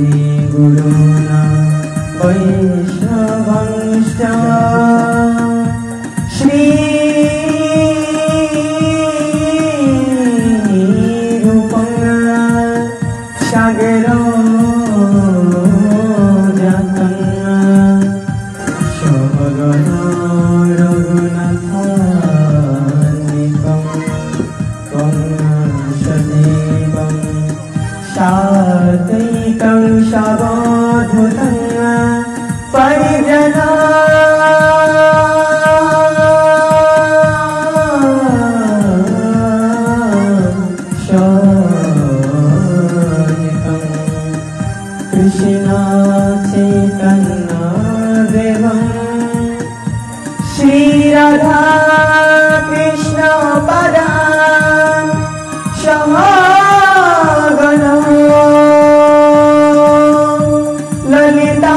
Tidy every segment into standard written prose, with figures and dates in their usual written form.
श्रीगुरुना वैष्णवंश्च श्रीरूपं सागरो जातं सहगनो रघुनाथान्वितं त्वं सदेवं साद्वैतं सावधूतं परिजना शोणितं कृष्ण चैतन्य देवं श्री राधा कृष्ण पदा सहगनो ललिता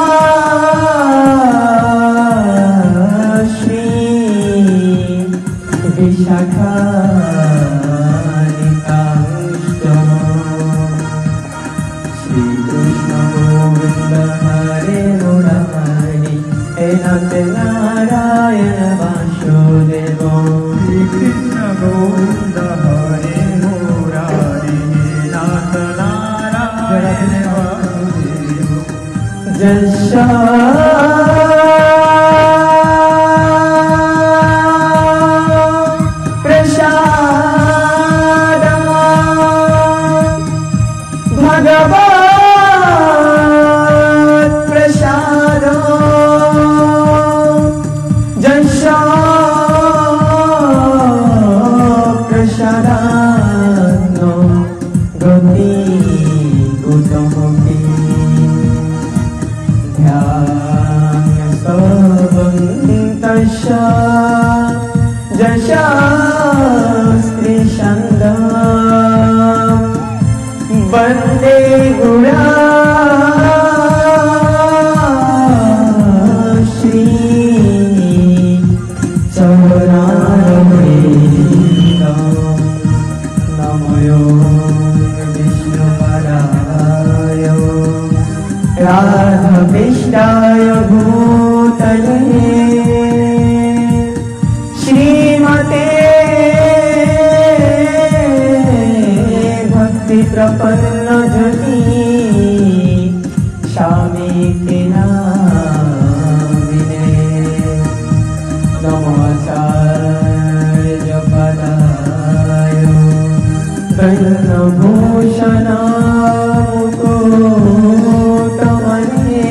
श्री विशाखानिकांश्च श्रीकृष्ण गोविन्द हरे मुरारी हे नाथ नारायण वासुदेव श्रीकृष्ण गोविन्द हरे मुरारी हे नाथ नारायण वासुदेव जय वंदे गुणा श्री नमो विष्णुपदाय राधाकृष्णाय भूतले श्रीमते प्रपन्न जति स्वामी नामिने नमोचार्य पदाय कर्णभूषण मुकुटमणे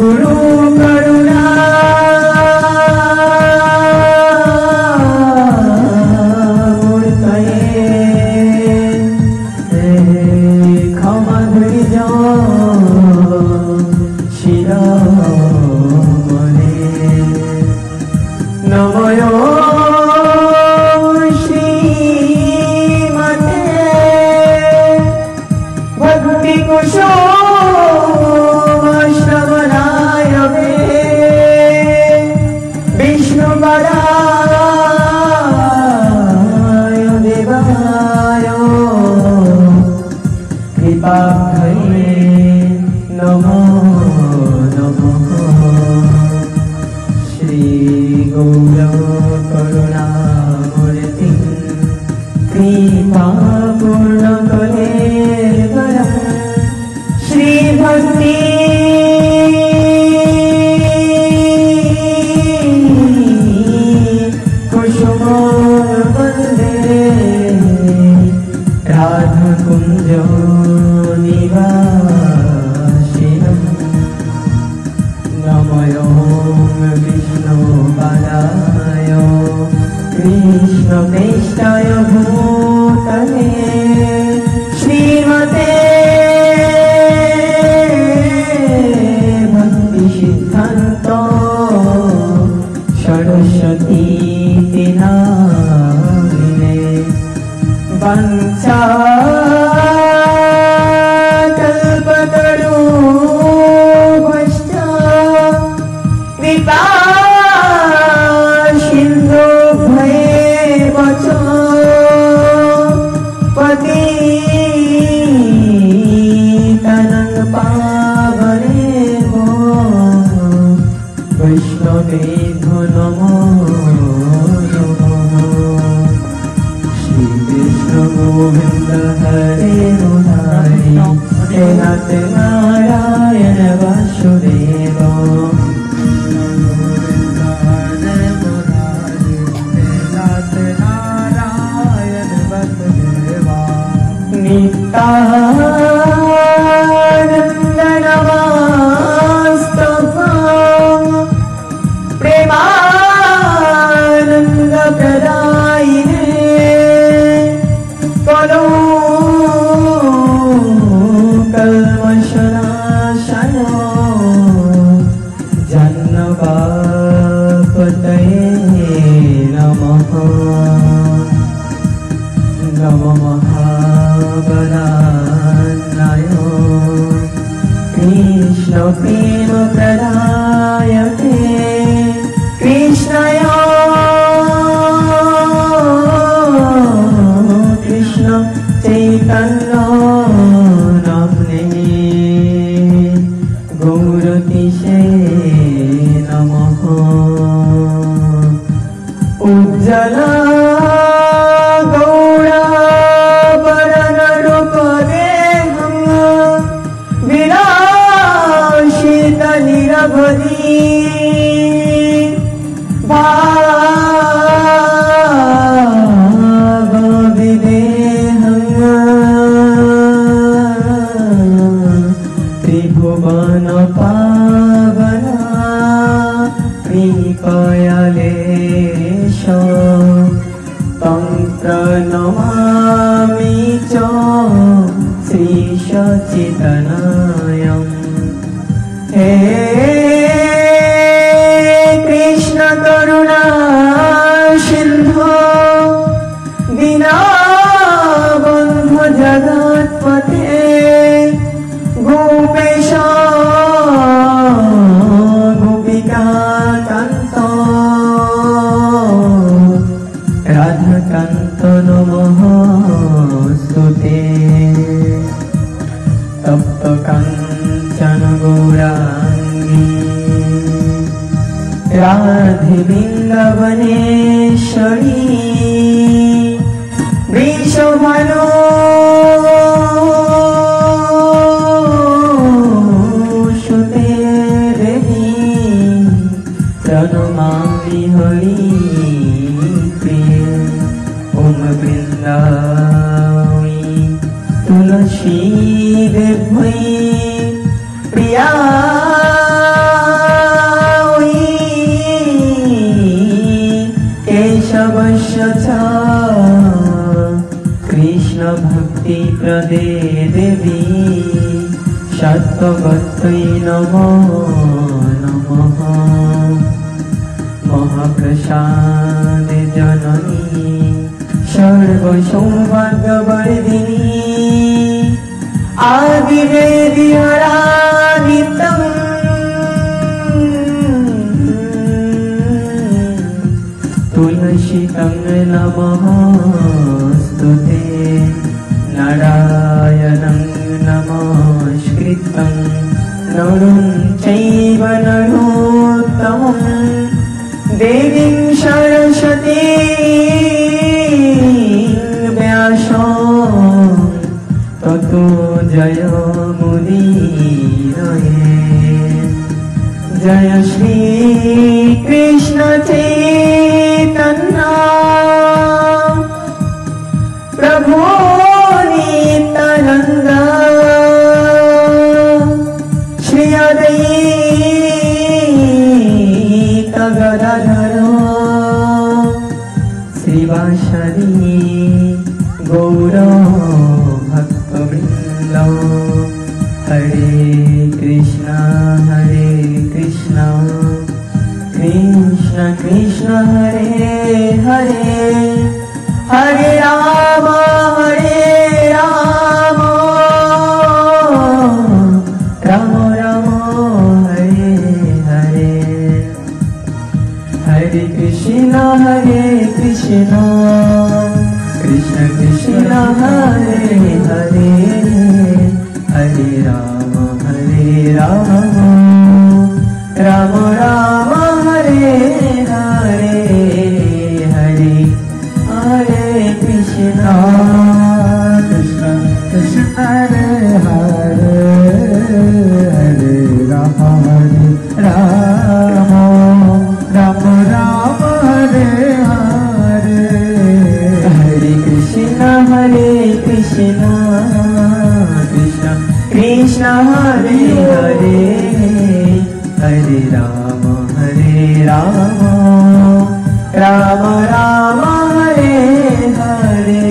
गुरु करुणा नमो नमः श्री गौर करुणामूर्ति कृपा पूर्ण कलेवरं श्री भक्ति कुसुम वंदे राधाकुंज विष्णुपदाय कृष्णप्रेष्ठाय भूतले श्रीमते भक्तिसिद्धान्त सरस्वती नामिने वंशाकल्पतरुभ्यश्च कृपा सिन्धु शान्तानन्द नमस्तभं प्रेमानन्द प्रदायिने कलो कल्मषनाशनो जन्नवापतये नमः। नमो महाबलाय कृष्ण प्रेम प्रदायते कृष्णाय कृष्ण चैतन्य नाम्ने गौरतिशे नमः। उज्ज्वला त्रिभुवन पावना कृपयालेश तं प्रणमामि च श्रीशचितनयम्। हे कृष्ण करुणा सिन्धो दीनबन्धो जगत्पते गोपेश गोपिकान्त राधाकान्त नमोस्तुते। तप्त काञ्चन गौराङ्गी राधे वृन्दावनेश्वरी वृषभानो सुते देवी प्रणमामि हरिप्रिय। ॐ वृन्दावनी तुलसी देव्यै प्रियायै केशवस्य च कृष्ण भक्ति प्रदे देवी सत्त्ववत्यै नमो नमः। महाप्रसाद जननी सर्वसौभाग्यवर्धिनी आदिवेदिहरादितम् तुलसीतं नमोस्तुते। नारायणं नमस्कृतं नरं चैव नरोत्तमं देवीं सरस्वतीं व्यासं ततो जयमुदीरये। जय श्री कृष्ण चैतन्य प्रभु नित्यानंद श्री अद्वैत गदाधर श्रीवासदि गौर भक्तवृंद। हरे कृष्णा कृष्ण कृष्ण हरे हरे हरे राम राम राम हरे हरे। हरे कृष्ण कृष्ण कृष्ण हरे हरे हरे राम राम राम हरे हरे हरे हरे कृष्ण कृष्ण कृष्ण हरे हरे हरे राम राम राम राम हरे हरे हरे कृष्ण हरे हरे हरे राम राम राम हरे हरे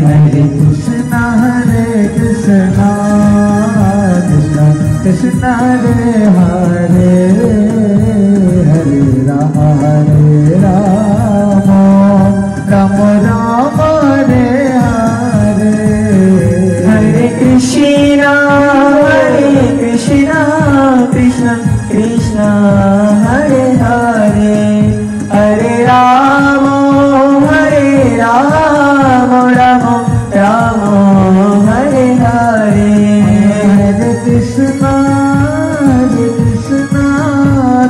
हरे कृष्ण कृष्ण कृष्ण हरे हरे हरे राम राम राम हरे हरे हरे कृष्ण कृष्ण कृष्ण हरे हरे हरे राम राम राम हरे हरे हरे कृष्ण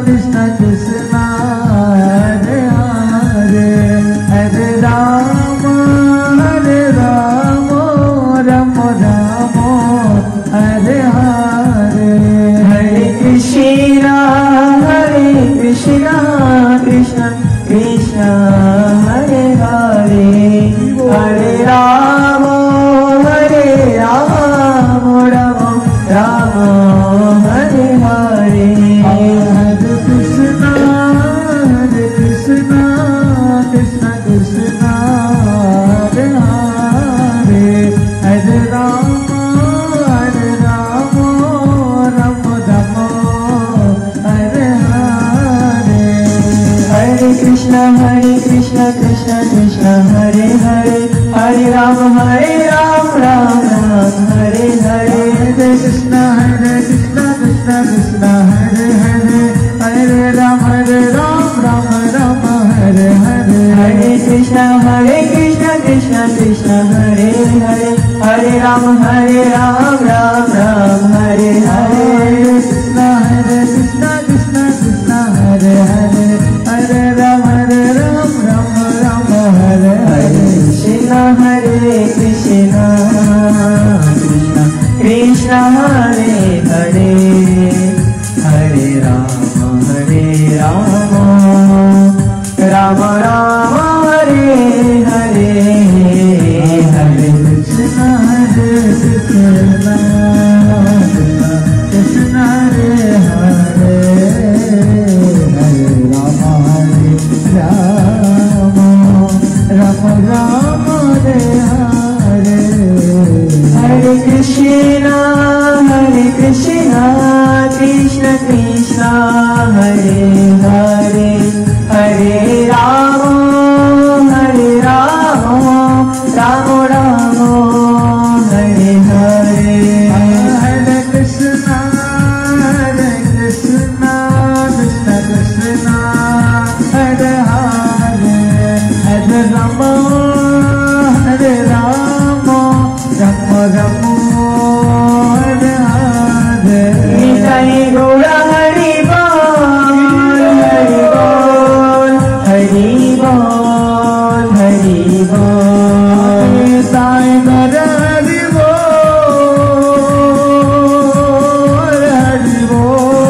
कृष्ण कृष्ण हरे हरे हरे राम राम राम हरे हरे हरे कृष्ण कृष्ण कृष्ण हरे हरे हरे राम राम राम हरे हरे हरे कृष्ण कृष्ण कृष्ण हरे हरे हरे राम राम राम हरे हरे हरे कृष्ण कृष्ण कृष्ण हरे हरे हरे राम राम राम हरे हरे हरे कृष्ण कृष्ण कृष्ण हरे हरे हरे राम राम राम हरे हरे हरे कृष्ण कृष्ण कृष्ण हरे हरे हरे राम राम राम हरे हरे कृष्ण कृष्ण कृष्ण हरे हरे हरे राम राम हरे हरे कृष्ण कृष्ण कृष्ण हरे हरे हरे राम राम राम हरे हरे हरे कृष्ण कृष्ण हरे हरे हरे राम राम हरे हरे हरे कृष्ण कृष्ण कृष्ण हरे हरे हरे राम राम राम हरे हरे हरे कृष्ण कृष्ण कृष्ण हरे हरे हरे राम हरे राम राम हरे हरे निताई गौर हरि बोल हरि बोल हरि बोल साई गौर हरि बोल हरि बोल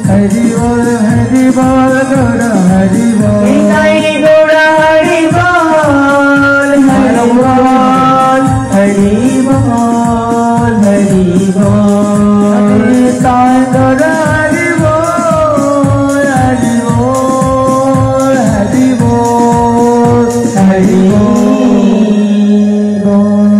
हरि बोल हरि बोल गौर हरि बोल निताई गौर हरि बोल हरि बोल हरि बोल हरि बोल साई गौर हरि बोल हरि बोल हरि बोल हरि बोल।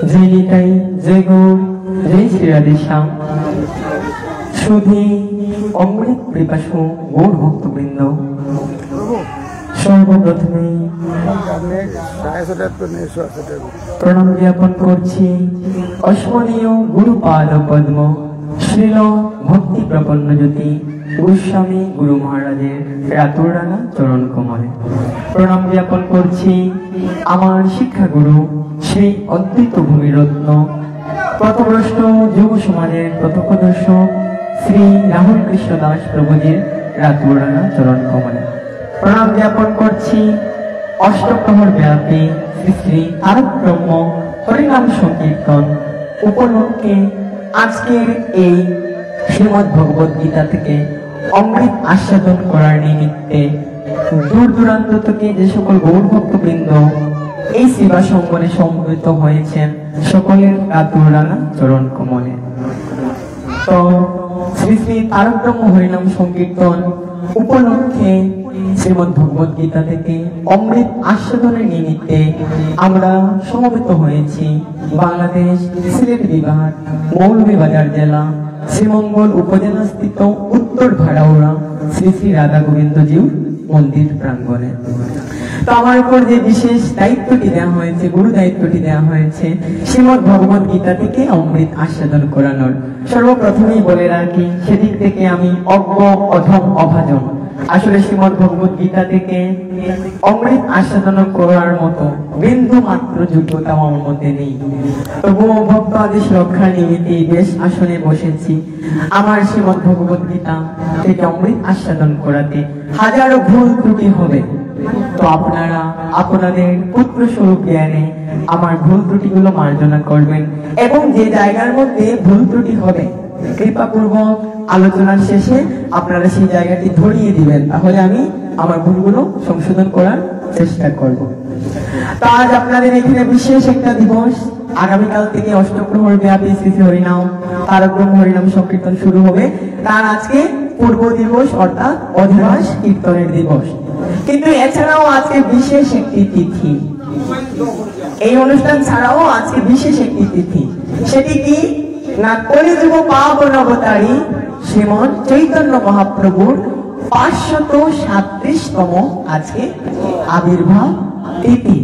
जय निताई जय गौर जय श्री राधेश्याम सुधी অমৃত পিপাসু গৌর ভক্তবৃন্দ সর্বপ্রথমে প্রণাম জ্ঞাপন করছি অস্মরীয় গুরুপাদ পদ্ম শ্রীল ভক্তি প্রপন্ন জ্যোতি গোস্বামী গুরু মহারাজের রাতুরানা চরণ কমলে প্রণাম জ্ঞাপন করছি আমার শিক্ষাগুরু শ্রী অদ্বৈত ভূমিরত্ন পথভ্রষ্ট যুব সমাজের প্রত্যক্ষদর্শ শ্রী রাহুল কৃষ্ণ দাস প্রভুজির রাতুরানা চরণ কমলে প্রণাম জ্ঞাপন করছি অষ্টপ্রহর ব্যাপী শ্রী শ্রী তারক ব্রহ্ম হরিনাম সংকীর্তন উপলক্ষে আজকের এই শ্রীমদ্ ভগবত গীতা থেকে অমৃত আস্বাদন করার নিমিত্তে দূর দূরান্ত থেকে যে সকল গৌর ভক্তবৃন্দ এই সেবা সঙ্গনে সমবেত হয়েছেন, সকলের কাতুর রাঙা চরণ কমলে। তো শ্রী শ্রী তারক ব্রহ্ম হরিনাম সংকীর্তন উপলক্ষে শ্রীমদ্ ভগবত গীতা থেকে অমৃত আস্বাদনের নিমিত্তে আমরা সমবেত হয়েছি বাংলাদেশ সিলেট বিভাগ মৌলভীবাজার জেলা শ্রীমঙ্গল উপজেলা স্থিত উত্তর ভাড়াউড়া শ্রী শ্রী রাধা গোবিন্দজিউ মন্দির প্রাঙ্গণে। তো আমার উপর যে বিশেষ দায়িত্বটি দেওয়া হয়েছে, গুরু দায়িত্বটি দেওয়া হয়েছে শ্রীমদ্ ভগবত গীতা থেকে অমৃত আস্বাদন করানোর। সর্বপ্রথমেই বলে রাখি, সেদিক থেকে আমি অজ্ঞ অধম অভাজন। আসলে শ্রীমদ্ ভগবত গীতা থেকে অমৃত আস্বাদন করার মতো বিন্দু মাত্র যোগ্যতা আমার মধ্যে নেই। তবুও ভক্ত আদেশ রক্ষার নিমিত্তে বেশ আসনে বসেছি আমার শ্রীমদ্ ভগবত গীতা থেকে অমৃত আস্বাদন করাতে। হাজারো ভুল ত্রুটি হবে, তো আপনারা আপনাদের পুত্র স্বরূপ জ্ঞানে আমার ভুল ত্রুটিগুলো মার্জনা করবেন, এবং যে জায়গার মধ্যে ভুল ত্রুটি হবে কৃপাপূর্বক আলোচনার শেষে আপনারা সেই জায়গাটি ধরিয়ে দিবেন, তাহলে আমি আমার ভুলগুলো সংশোধন করার চেষ্টা করব। তো আজ আপনাদের এখানে বিশেষ একটা দিবস। আগামীকাল থেকে অষ্টপ্রহর ব্যাপী শ্রী শ্রী হরিনাম তারক ব্রহ্ম হরিনাম সংকীর্তন শুরু হবে। তার আজকে পূর্ব দিবস অর্থাৎ অধিবাস কীর্তনের দিবস। কিন্তু এছাড়াও আজকে বিশেষ একটি তিথি, এই অনুষ্ঠান ছাড়াও আজকে বিশেষ একটি তিথি। সেটি কি না, কলিযুগ পাবন অবতারী শ্রীমন চৈতন্য মহাপ্রভুর 537তম আজকে আবির্ভাব তিথি,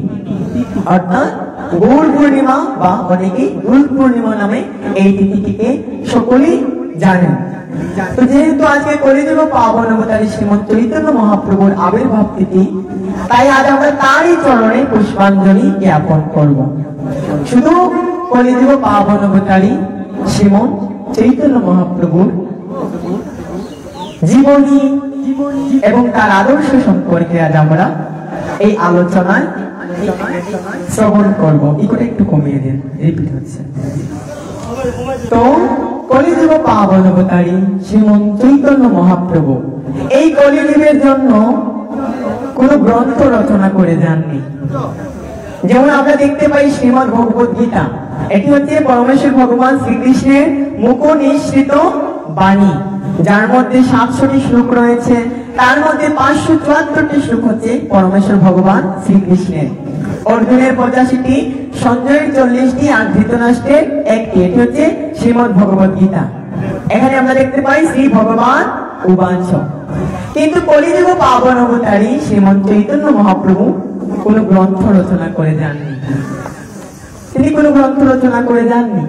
অর্থাৎ গৌর পূর্ণিমা বা অনেকে গুরু পূর্ণিমা নামে এই তিথিটিকে সকলেই জানেন। তো যেহেতু আজকে কলিযুগ পাবন অবতারী শ্রীমন চৈতন্য মহাপ্রভুর আবির্ভাব তিথি, তাই আজ আমরা তারই চরণে পুষ্পাঞ্জলি জ্ঞাপন করব। শুধু কলিযুগ পাবন অবতারী শ্রীমন চৈতন্য মহাপ্রভুর জীবনী এবং তার আদর্শ সম্পর্কে আজ আমরা এই আলোচনায় শ্রবণ করব। ইকোটা একটু কমিয়ে দিন, রিপিট হচ্ছে। তো কলিযুগ পাবন অবতারী শ্রীমন চৈতন্য মহাপ্রভু এই কলিযুগের জন্য কোন গ্রন্থ রচনা করে যাননি। যেমন আমরা দেখতে পাই শ্রীমদ্ ভগবত গীতা, এটি হচ্ছে পরমেশ্বর ভগবান শ্রীকৃষ্ণের মুখ নিঃসৃত বাণী, যার মধ্যে 700টি শ্লোক রয়েছে। তার মধ্যে 574টি শ্লোক হচ্ছে পরমেশ্বর ভগবান শ্রীকৃষ্ণের, অর্জুনের 85টি, সঞ্জয়ের 40টি, আর ধৃতরাষ্ট্রের 1টি। এটি হচ্ছে শ্রীমদ্ ভগবত গীতা। এখানে আমরা দেখতে পাই শ্রী ভগবান উবাচ। কিন্তু কলিযুগ পাবন অবতারী শ্রীমন্ত চৈতন্য মহাপ্রভু কোন গ্রন্থ রচনা করে যাননি। তিনি কোন গ্রন্থ রচনা করে যাননি।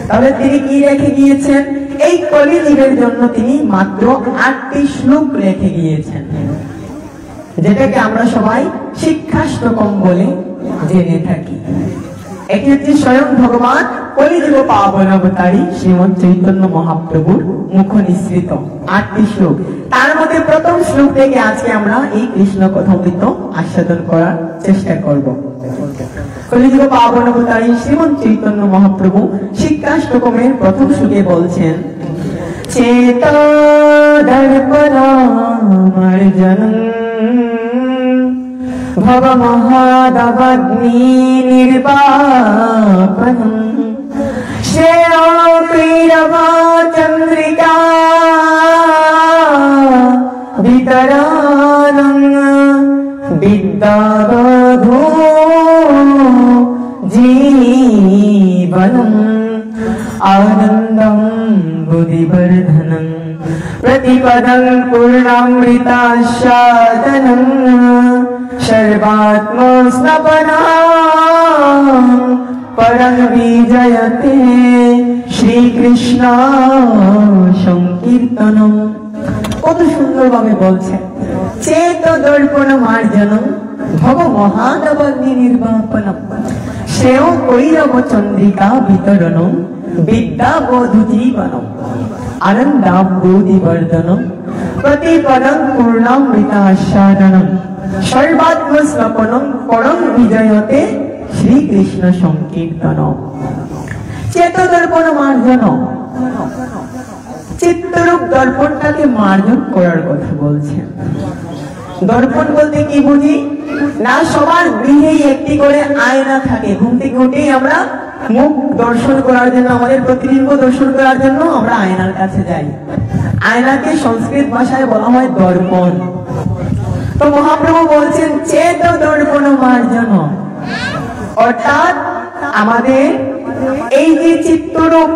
তাহলে তিনি কি রেখে গিয়েছেন? এই কলিযুগের জন্য তিনি মাত্র 8টি শ্লোক রেখে গিয়েছেন, যেটাকে আমরা সবাই শিক্ষাষ্টকম বলে জেনে থাকি। এটি হচ্ছে স্বয়ং ভগবান কলিযুগ পাবন অবতারী শ্রীমন্ত চৈতন্য মহাপ্রভুর মুখ নিঃসৃত 8টি শ্লোক। তার মধ্যে প্রথম শ্লোক থেকে আজকে আমরা এই কৃষ্ণ কথামৃত আস্বাদন করার চেষ্টা করব। কলিযুগ পাবন অবতারী শ্রীমন্ত চৈতন্য মহাপ্রভু শিক্ষাষ্টকমের প্রথম শ্লোকে বলছেন, চেত দর্পণার্জনম ভব মহাদগ্নি নির্বাপনম শ্রেয় কৈরবা চন্দ্রিকা বিতরানং বিদ্যাবধূ জীবনম আনন্দম বুদ্ধিবর্ধনম प्रतिपदं पूर्णामृतास्वादनं सर्वात्मस्नपनं परं विजयते শ্রীকৃষ্ণ সংকীর্তনম। কত সুন্দর ভাবে বলছেন, চেত দর্পণ মার্জনম ভব মহাদগ্নি নির্বাপনম শ্রেয় কৈরব চন্দ্রিকা বিতরণম বিদ্যাবধূ জীবনম আনন্দাম বুদ্ধিবর্ধনম প্রতিপদং পূর্ণামৃতাস্বাদনম সর্বাত্মস্নপনম পরম বিজয়তে শ্রীকৃষ্ণ সংকীর্তনম। চেতদর্পণ মার্জনম, চিত্তরূপ দর্পণটাকে মার্জন করার কথা বলছেন। দর্পণ বলতে কি বুঝি? না সবার গৃহেই একটি করে আয়না থাকে। ঘুম থেকে উঠেই আমরা মুখ দর্শন করার জন্য, আমাদের প্রতিবিম্ব দর্শন করার জন্য আমরা আয়নার কাছে যাই। আয়নাকে সংস্কৃত ভাষায় বলা হয় দর্পণ। তো মহাপ্রভু বলছেন চেত দর্পণ মার্জন, অর্থাৎ আমাদের এই যে চিত্তরূপ,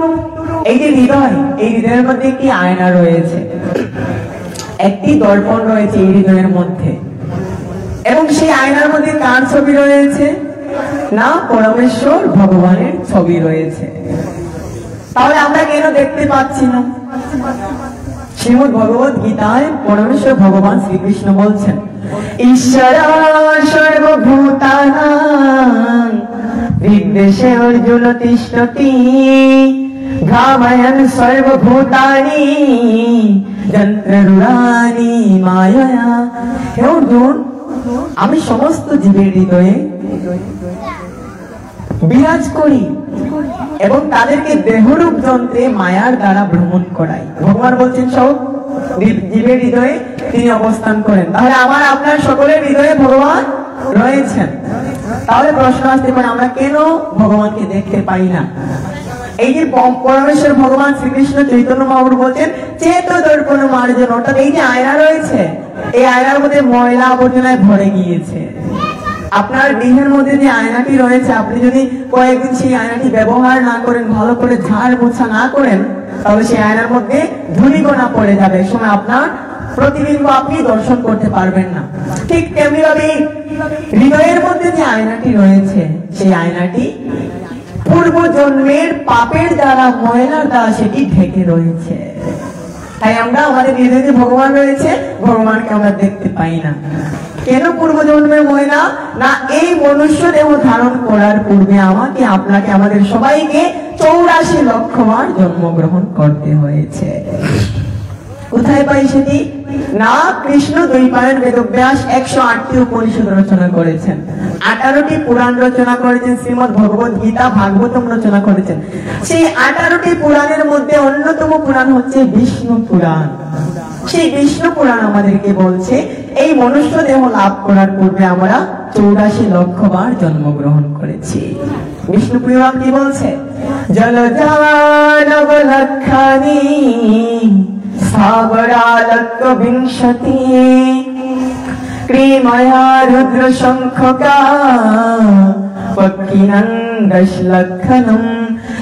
এই যে হৃদয়, এই হৃদয়ের মধ্যে একটি আয়না রয়েছে, একটি দর্পণ রয়েছে এই হৃদয়ের মধ্যে। এবং সেই আয়নার মধ্যে কার ছবি রয়েছে? না পরমেশ্বর ভগবানের ছবি রয়েছে। তাহলে আমরা কেন দেখতে পাচ্ছি না? শ্রীমদ্ ভগবত গীতায় পরমেশ্বর ভগবান শ্রীকৃষ্ণ বলছেন ঈশ্বর সর্বভূতানাং হৃদ্দেশে অর্জুন তিষ্ঠতি ভ্রাময়ন সর্বভূতানি যন্ত্ররূঢ়ানি মায়া। হে অর্জুন, আমি সমস্ত জীবের হৃদয়ে বিরাজ করি এবং তাদেরকে দেহরূপ যন্ত্রে মায়ার দ্বারা ভ্রমণ করাই। ভগবান বলছেন সব জীবের হৃদয়ে তিনি অবস্থান করেন। তাহলে আমার আপনার সকলের হৃদয়ে ভগবান রয়েছেন। তাহলে প্রশ্ন আসতে পারে আমরা কেন ভগবানকে দেখতে পাই না? এই যে পরমেশ্বর ভগবান শ্রীকৃষ্ণ চৈতন্য মহাপ্রভু বলছেন চেত দর্পণ মার্জন, অর্থাৎ এই যে আয়না রয়েছে, এই আয়নার মধ্যে ময়লা আবর্জনায় ভরে গিয়েছে। আপনার গৃহের মধ্যে যে আয়নাটি রয়েছে, আপনি যদি কয়েকদিন সেই আয়নাটি ব্যবহার না করেন, ভালো করে ঝাড় মোছা না করেন, তাহলে সেই আয়নার মধ্যে ধূলিকণা পড়ে যাবে। এক সময় আপনার প্রতিবিম্ব আপনি দর্শন করতে পারবেন না। ঠিক তেমনি ভাবে হৃদয়ের মধ্যে যে আয়নাটি রয়েছে, সেই আয়নাটি পূর্ব জন্মের পাপের দ্বারা, ময়লার দ্বারা সেটি ঢেকে রয়েছে। তাই আমরা আমাদের হৃদয়ে ভগবান রয়েছে, ভগবানকে আমরা দেখতে পাই না। কেন পূর্ব জন্মের ময়লা? না এই মনুষ্য দেহ ধারণ করার পূর্বে আমাকে, আপনাকে, আমাদের সবাইকে 84 লক্ষ বার জন্মগ্রহণ করতে হয়েছে। কোথায় পাই সেটি? না কৃষ্ণ দ্বৈপায়ন বেদব্যাস 108টি উপনিষদ রচনা করেছেন, 18টি পুরাণ রচনা করেছেন, শ্রীমদ্ ভগবত গীতা ভাগবতম রচনা করেছেন। সেই 18টি পুরাণের মধ্যে অন্যতম পুরাণ হচ্ছে বিষ্ণু পুরাণ। সেই বিষ্ণু পুরাণ আমাদেরকে বলছে এই মনুষ্য দেহ লাভ করার পূর্বে আমরা 84 লক্ষ বার জন্মগ্রহণ করেছি। বিষ্ণু পুরাণ কি বলছে? জলজানব লক্ষানি সাগরালক্ষ বিংশতি ক্রিময়া রুদ্র শঙ্খকা পক্ষিণং 10 লক্ষণম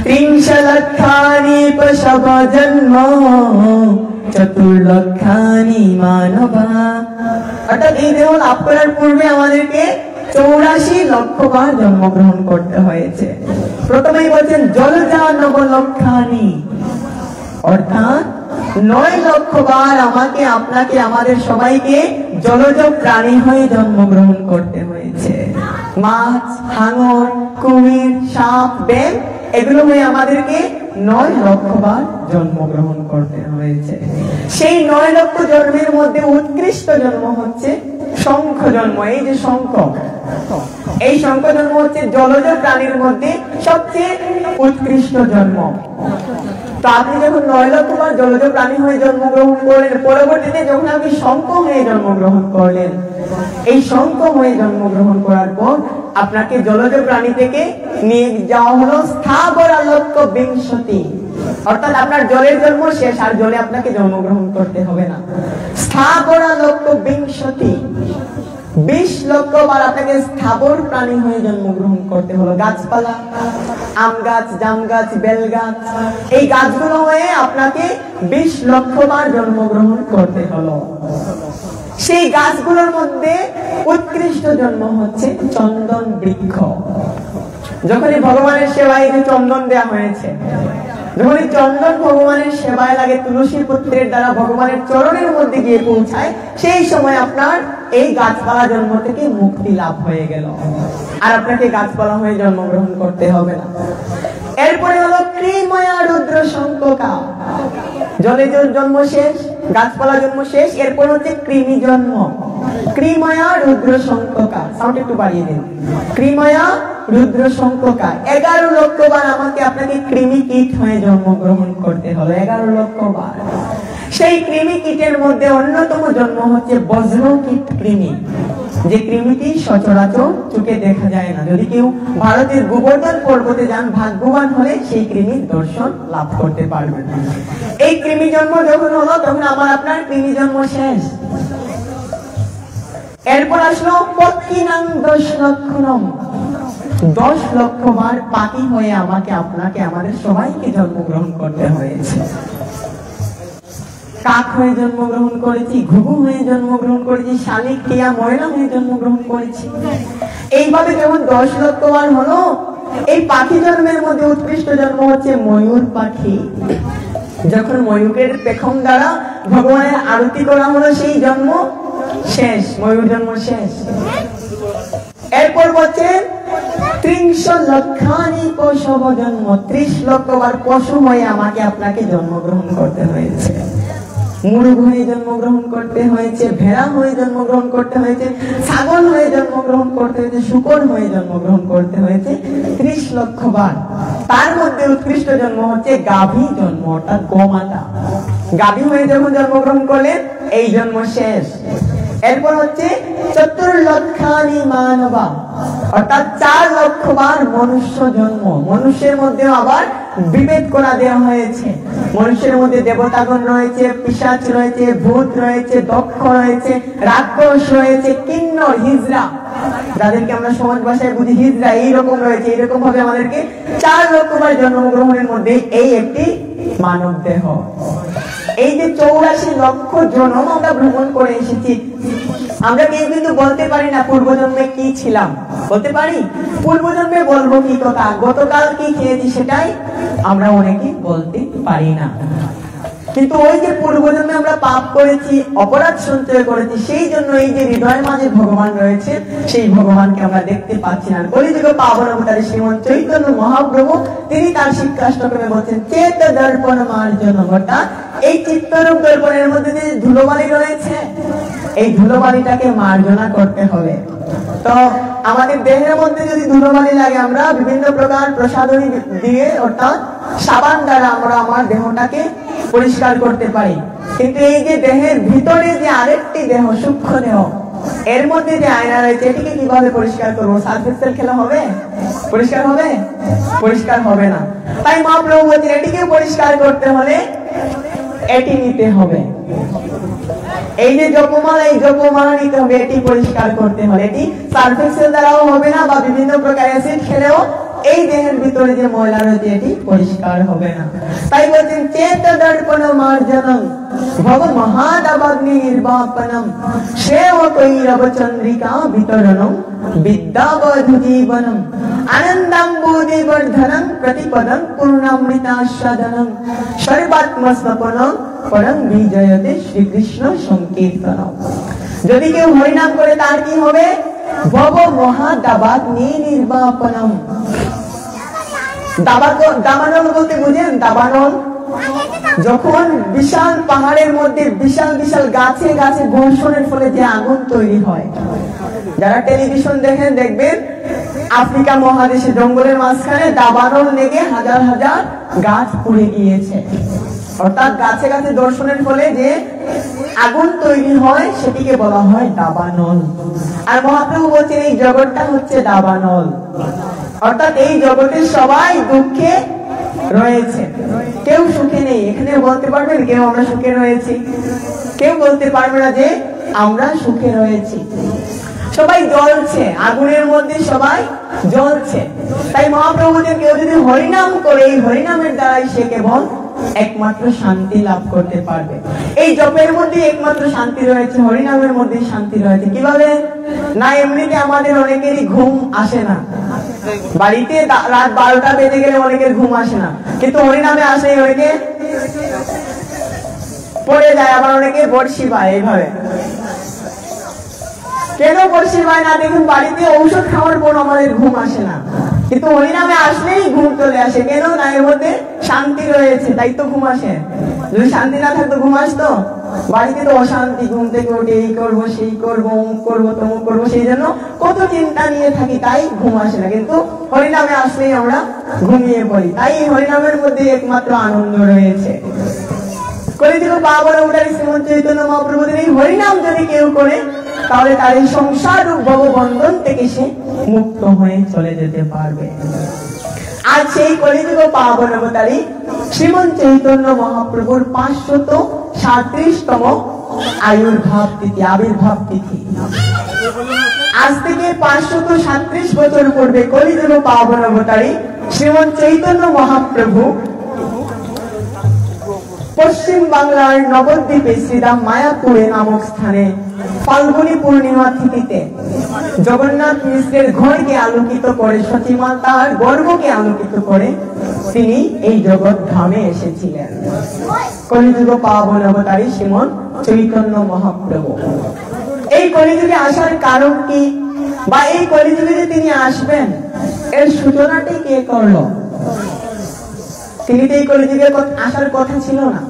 30 লক্ষানি পশব জন্ম 4 লক্ষানি মানবা। অর্থাৎ এই দেহ লাভ করার পূর্বে আমাদেরকে 84 লক্ষ বার জন্মগ্রহণ করতে হয়েছে। প্রথমেই বলছেন জলজানব লক্ষানি, অর্থাৎ 9 লক্ষ বার আমাকে, আপনাকে, আমাদের সবাইকে জলজ প্রাণী হয়ে জন্মগ্রহণ করতে হয়েছে। মাছ, হাঙর, কুমির, সাপ, ব্যাঙ এগুলো হয়ে আমাদেরকে 9 লক্ষ বার জন্মগ্রহণ করতে হয়েছে। সেই 9 লক্ষ জন্মের মধ্যে উৎকৃষ্ট জন্ম হচ্ছে শঙ্খ জন্ম। এই যে শঙ্খ, এই শঙ্খ জন্ম হচ্ছে জলজ প্রাণীর মধ্যে সবচেয়ে উৎকৃষ্ট জন্ম। তো আপনি যখন 9 লক্ষ বার জলজ প্রাণী হয়ে জন্মগ্রহণ করলেন, পরবর্তীতে যখন আপনি শঙ্খ হয়ে জন্মগ্রহণ করলেন, এই শঙ্খ হয়ে জন্মগ্রহণ করার পর আপনাকে জলজ প্রাণী থেকে নিয়ে যাওয়া হলো স্থাবরালক্ষ বিংশতি, অর্থাৎ আপনার জলের জন্ম শেষ, আর জলে আপনাকে জন্মগ্রহণ করতে হবে না। স্থাবরালক্ষ বিংশতি, 20 লক্ষ বার আপনাকে স্থাবর প্রাণী হয়ে জন্মগ্রহণ করতে হলো। গাছপালা, আম গাছ, জাম গাছ, বেল গাছ, এই গাছগুলো হয়ে আপনাকে 20 লক্ষ বার জন্মগ্রহণ করতে হলো। সেই গাছগুলোর মধ্যে উৎকৃষ্ট জন্ম হচ্ছে চন্দন বৃক্ষ। যখনই ভগবানের সেবায় যে চন্দন দেয়া হয়েছে, যখন চন্দন ভগবানের সেবায় লাগে, তুলসী পুত্রের দ্বারা ভগবানের চরণের মধ্যে গিয়ে পৌঁছায়, সেই সময় আপনার এই গাছপালা জন্ম থেকে মুক্তি লাভ হয়ে গেল, আর আপনাকে গাছপালা হয়ে জন্মগ্রহণ করতে হবে না। এরপরে হলো ক্রিময়া রুদ্র শঙ্খকা, জলে জন্ম শেষ, গাছপালা জন্ম শেষ, এরপর হচ্ছে কৃমি জন্ম। ক্রিময়া রুদ্র শঙ্ককা, সাউন্ড একটু বাড়িয়ে দিন। ক্রিময়া রুদ্র শঙ্ককা, 11 লক্ষ বার আমাকে আপনাকে কৃমি কীট হয়ে জন্মগ্রহণ করতে হলো, 11 লক্ষ বার। সেই কৃমি কীটের মধ্যে অন্যতম জন্ম হচ্ছে বজ্র কীট কৃমি, যে কৃমিটি সচরাচর চোখে দেখা যায় না। যদি কেউ ভারতের গোবর্ধন পর্বতে যান, ভাগ্যবান হলে সেই কৃমির দর্শন লাভ করতে পারবেন। এই কৃমি জন্ম যখন হলো তখন আমার আপনার কৃমি জন্ম শেষ। এরপর আসলো পক্ষিনাং 10 লক্ষণম, 10 লক্ষ বার পাখি হয়ে আমাকে আপনাকে আমাদের সবাইকে জন্মগ্রহণ করতে হয়েছে। কাক হয়ে জন্মগ্রহণ করেছি, ঘুঘু হয়ে জন্মগ্রহণ করেছি, শালিক, টিয়া, ময়না হয়ে জন্মগ্রহণ করেছি। এইভাবে যখন 10 লক্ষ বার হলো, এই পাখি জন্মের মধ্যে উৎকৃষ্ট জন্ম হচ্ছে ময়ূর পাখি। যখন ময়ূরের পেখম দ্বারা ভগবানের আরতি করা হলো, সেই জন্ম শেষ, ময়ূর জন্ম শেষ। এরপর হচ্ছে 30 লক্ষানি পশব জন্ম, 30 লক্ষ বার পশু হয়ে আমাকে আপনাকে জন্মগ্রহণ করতে হয়েছে। মুরগ হয়ে জন্মগ্রহণ করতে হয়েছে, ভেড়া হয়ে জন্মগ্রহণ করতে হয়েছে, ছাগল হয়ে জন্মগ্রহণ করতে হয়েছে, শূকর হয়ে জন্মগ্রহণ করতে হয়েছে 30 লক্ষ বার। তার মধ্যে উৎকৃষ্ট জন্ম হচ্ছে গাভী জন্ম, অর্থাৎ গোমাতা। গাভী হয়ে যখন জন্মগ্রহণ করলেন, এই জন্ম শেষ। এরপর হচ্ছে 4 লক্ষানি মানবা, অর্থাৎ 4 লক্ষ বার মনুষ্য জন্ম। মনুষ্যের মধ্যে আবার বিভেদ করা দেওয়া হয়েছে। মনুষ্যের মধ্যে দেবতাগণ রয়েছে, পিশাচ রয়েছে, ভূত রয়েছে, দক্ষ রয়েছে, রাক্ষস রয়েছে, কিন্নর, হিজড়া, যাদেরকে আমরা সমাজ ভাষায় বুঝি হিজড়া, এইরকম রয়েছে। এইরকম ভাবে আমাদেরকে 4 লক্ষ বার জন্মগ্রহণের মধ্যে এই একটি মানব দেহ। এই যে 84 লক্ষ জন্ম আমরা ভ্রমণ করে এসেছি, আমরা কেউ কিন্তু বলতে পারি না পূর্বজন্মে কি ছিলাম। বলতে পারি? পূর্বজন্মে বলবো কি কথা, গতকাল কি খেয়েছি সেটাই আমরা অনেকে বলতে পারি না। কিন্তু ওই যে পূর্বজন্মে আমরা পাপ করেছি, অপরাধ সঞ্চয় করেছি, সেই জন্য এই যে হৃদয়ের মাঝে ভগবান রয়েছে, সেই ভগবানকে আমরা দেখতে পাচ্ছি না। কলিযুগে পাবন অবতারে শ্রীমন চৈতন্য মহাপ্রভু তিনি তার শিক্ষাষ্টকমে বলছেন চেত দর্পণ মার্জন, অর্থাৎ এই চিত্তরূপ দর্পণের মধ্যে যে ধুলোবালি রয়েছে, এই ধুলোবালিটাকে মার্জনা করতে হবে। তো আমাদের দেহের মধ্যে যদি ধুলোবালি লাগে, আমরা বিভিন্ন প্রকার প্রসাধনী দিয়ে অর্থাৎ সাবান দ্বারা আমরা আমার দেহটাকে পরিষ্কার করতে পারি। কিন্তু এই যে দেহের ভিতরে যে আরেকটি দেহ, সূক্ষ্ম দেহ, এর মধ্যে যে আয়না রয়েছে, এটিকে কিভাবে পরিষ্কার করবো? সার্ফ এক্সেল খেলা হবে? পরিষ্কার হবে? পরিষ্কার হবে না। তাই মহাপ্রভু বলছেন এটিকে পরিষ্কার করতে হলে এটি নিতে হবে। এই যে জপমালা, এই জপমালা নিতে হবে, এটি পরিষ্কার করতে হলে। এটি সার্ফ এক্সেল দ্বারাও হবে না, বা বিভিন্ন প্রকার অ্যাসিড খেলেও এই দেহের ভিতরে যে ময়লা রয়েছে এটি পরিষ্কার হবে না। তাই বলছেন চেত দর্পণ মার্জনম ভব মহাদাবাগ্নি নির্বাপনম শ্রেয় কৈরব চন্দ্রিকা বিতরণম বিদ্যাবধু জীবনম আনন্দাম্বুধি বর্ধনম প্রতিপদম পূর্ণামৃতাস্বাদনম সর্বাত্মস্বপনম পরম বিজয়তে শ্রীকৃষ্ণ সংকীর্তনম। যদি কেউ হরিনাম করে তার কি হবে? ভব মহাদাবাগ্নি নির্বাপনম। দাবানল বলতে বুঝেন? দাবানল যখন বিশাল পাহাড়ের মধ্যে বিশাল বিশাল গাছে গাছে ঘর্ষণের ফলে যে আগুন তৈরি হয়, যারা টেলিভিশন দেখেন দেখবেন আফ্রিকা মহাদেশে জঙ্গলের মাঝখানে দাবানল লেগে হাজার হাজার গাছ পুড়ে গিয়েছে। অর্থাৎ গাছে গাছে দর্শনের ফলে যে আগুন তৈরি হয় সেটিকে বলা হয় দাবানল। আর মহাপ্রভু বলছেন এই জগৎটা হচ্ছে দাবানল, অর্থাৎ এই জগতে সবাই দুঃখে রয়েছে, কেউ সুখে নেই। এখানে বলতে পারবেন কেউ আমরা সুখে রয়েছি? কেউ বলতে পারবে না যে আমরা সুখে রয়েছি। সবাই জ্বলছে, আগুনের মধ্যে সবাই জ্বলছে। তাই মহাপ্রভু বলছেন কেউ যদি হরিনাম করে, এই হরিনামের দ্বারাই সে কেবল একমাত্র শান্তি লাভ করতে পারবে। এই জপের মধ্যে একমাত্র শান্তি রয়েছে, হরিনামের মধ্যে শান্তি রয়েছে। কিভাবে? না এমনিতে আমাদের অনেকেরই ঘুম আসে না, বাড়িতে রাত 12টা বেজে গেলে অনেকের ঘুম আসে না, কিন্তু হরিনামে আসে অনেকে পড়ে যায়, আবার অনেকে বর্ষি পায়। এইভাবে কেন বর্ষি পায় না? দেখুন বাড়িতে ঔষধ খাওয়ার পর আমাদের ঘুম আসে না, কিন্তু হরিনামে আসলেই ঘুম চলে আসে। কেন? না এর মধ্যে শান্তি রয়েছে, তাই তো ঘুম আসে। যদি শান্তি না থাকতো ঘুম আসতো? বাড়িতে তো অশান্তি, ঘুম থেকে উঠে এই করবো সেই করবো অমুক করবো তমুক করবো, সেই জন্য কত চিন্তা নিয়ে থাকি, তাই ঘুম আসে না। কিন্তু হরিনামে আসলেই আমরা ঘুমিয়ে পড়ি। তাই এই হরিনামের মধ্যে একমাত্র আনন্দ রয়েছে। কলিযুগ পাবন অবতারী শ্রীমন্ত চৈতন্য মহাপ্রভুদের এই হরিনাম যদি কেউ করে, তাহলে তার এই সংসার রূপ ভববন্ধন থেকে সে মুক্ত হয়ে চলে যেতে পারবে। আর সেই কলিযুগ পাবন অবতারী শ্রীমন্ত চৈতন্য মহাপ্রভুর 537তম আবির্ভাব তিথি। আজ থেকে 537 বছর পূর্বে কলিযুগ পাবন অবতারী শ্রীমন্ত চৈতন্য মহাপ্রভু পশ্চিম বাংলার নবদ্বীপে শ্রীরাম মায়াপুরে নামক স্থানে ফাল্গুনী পূর্ণিমা তিথিতে জগন্নাথ মিশ্রের ঘরকে আলোকিত করে, সতীমাতার গর্ভকে আলোকিত করে তিনি এই জগৎ ধামে এসেছিলেন। কলিযুগ পাবন অবতারী শ্রীমন্ত চৈতন্য মহাপ্রভু এই কলিযুগে আসার কারণ কি, বা এই কলিযুগে যে তিনি আসবেন এর সূচনাটি কে করলো? তিনি তো এই কলিযুগে আসার কথা ছিল না,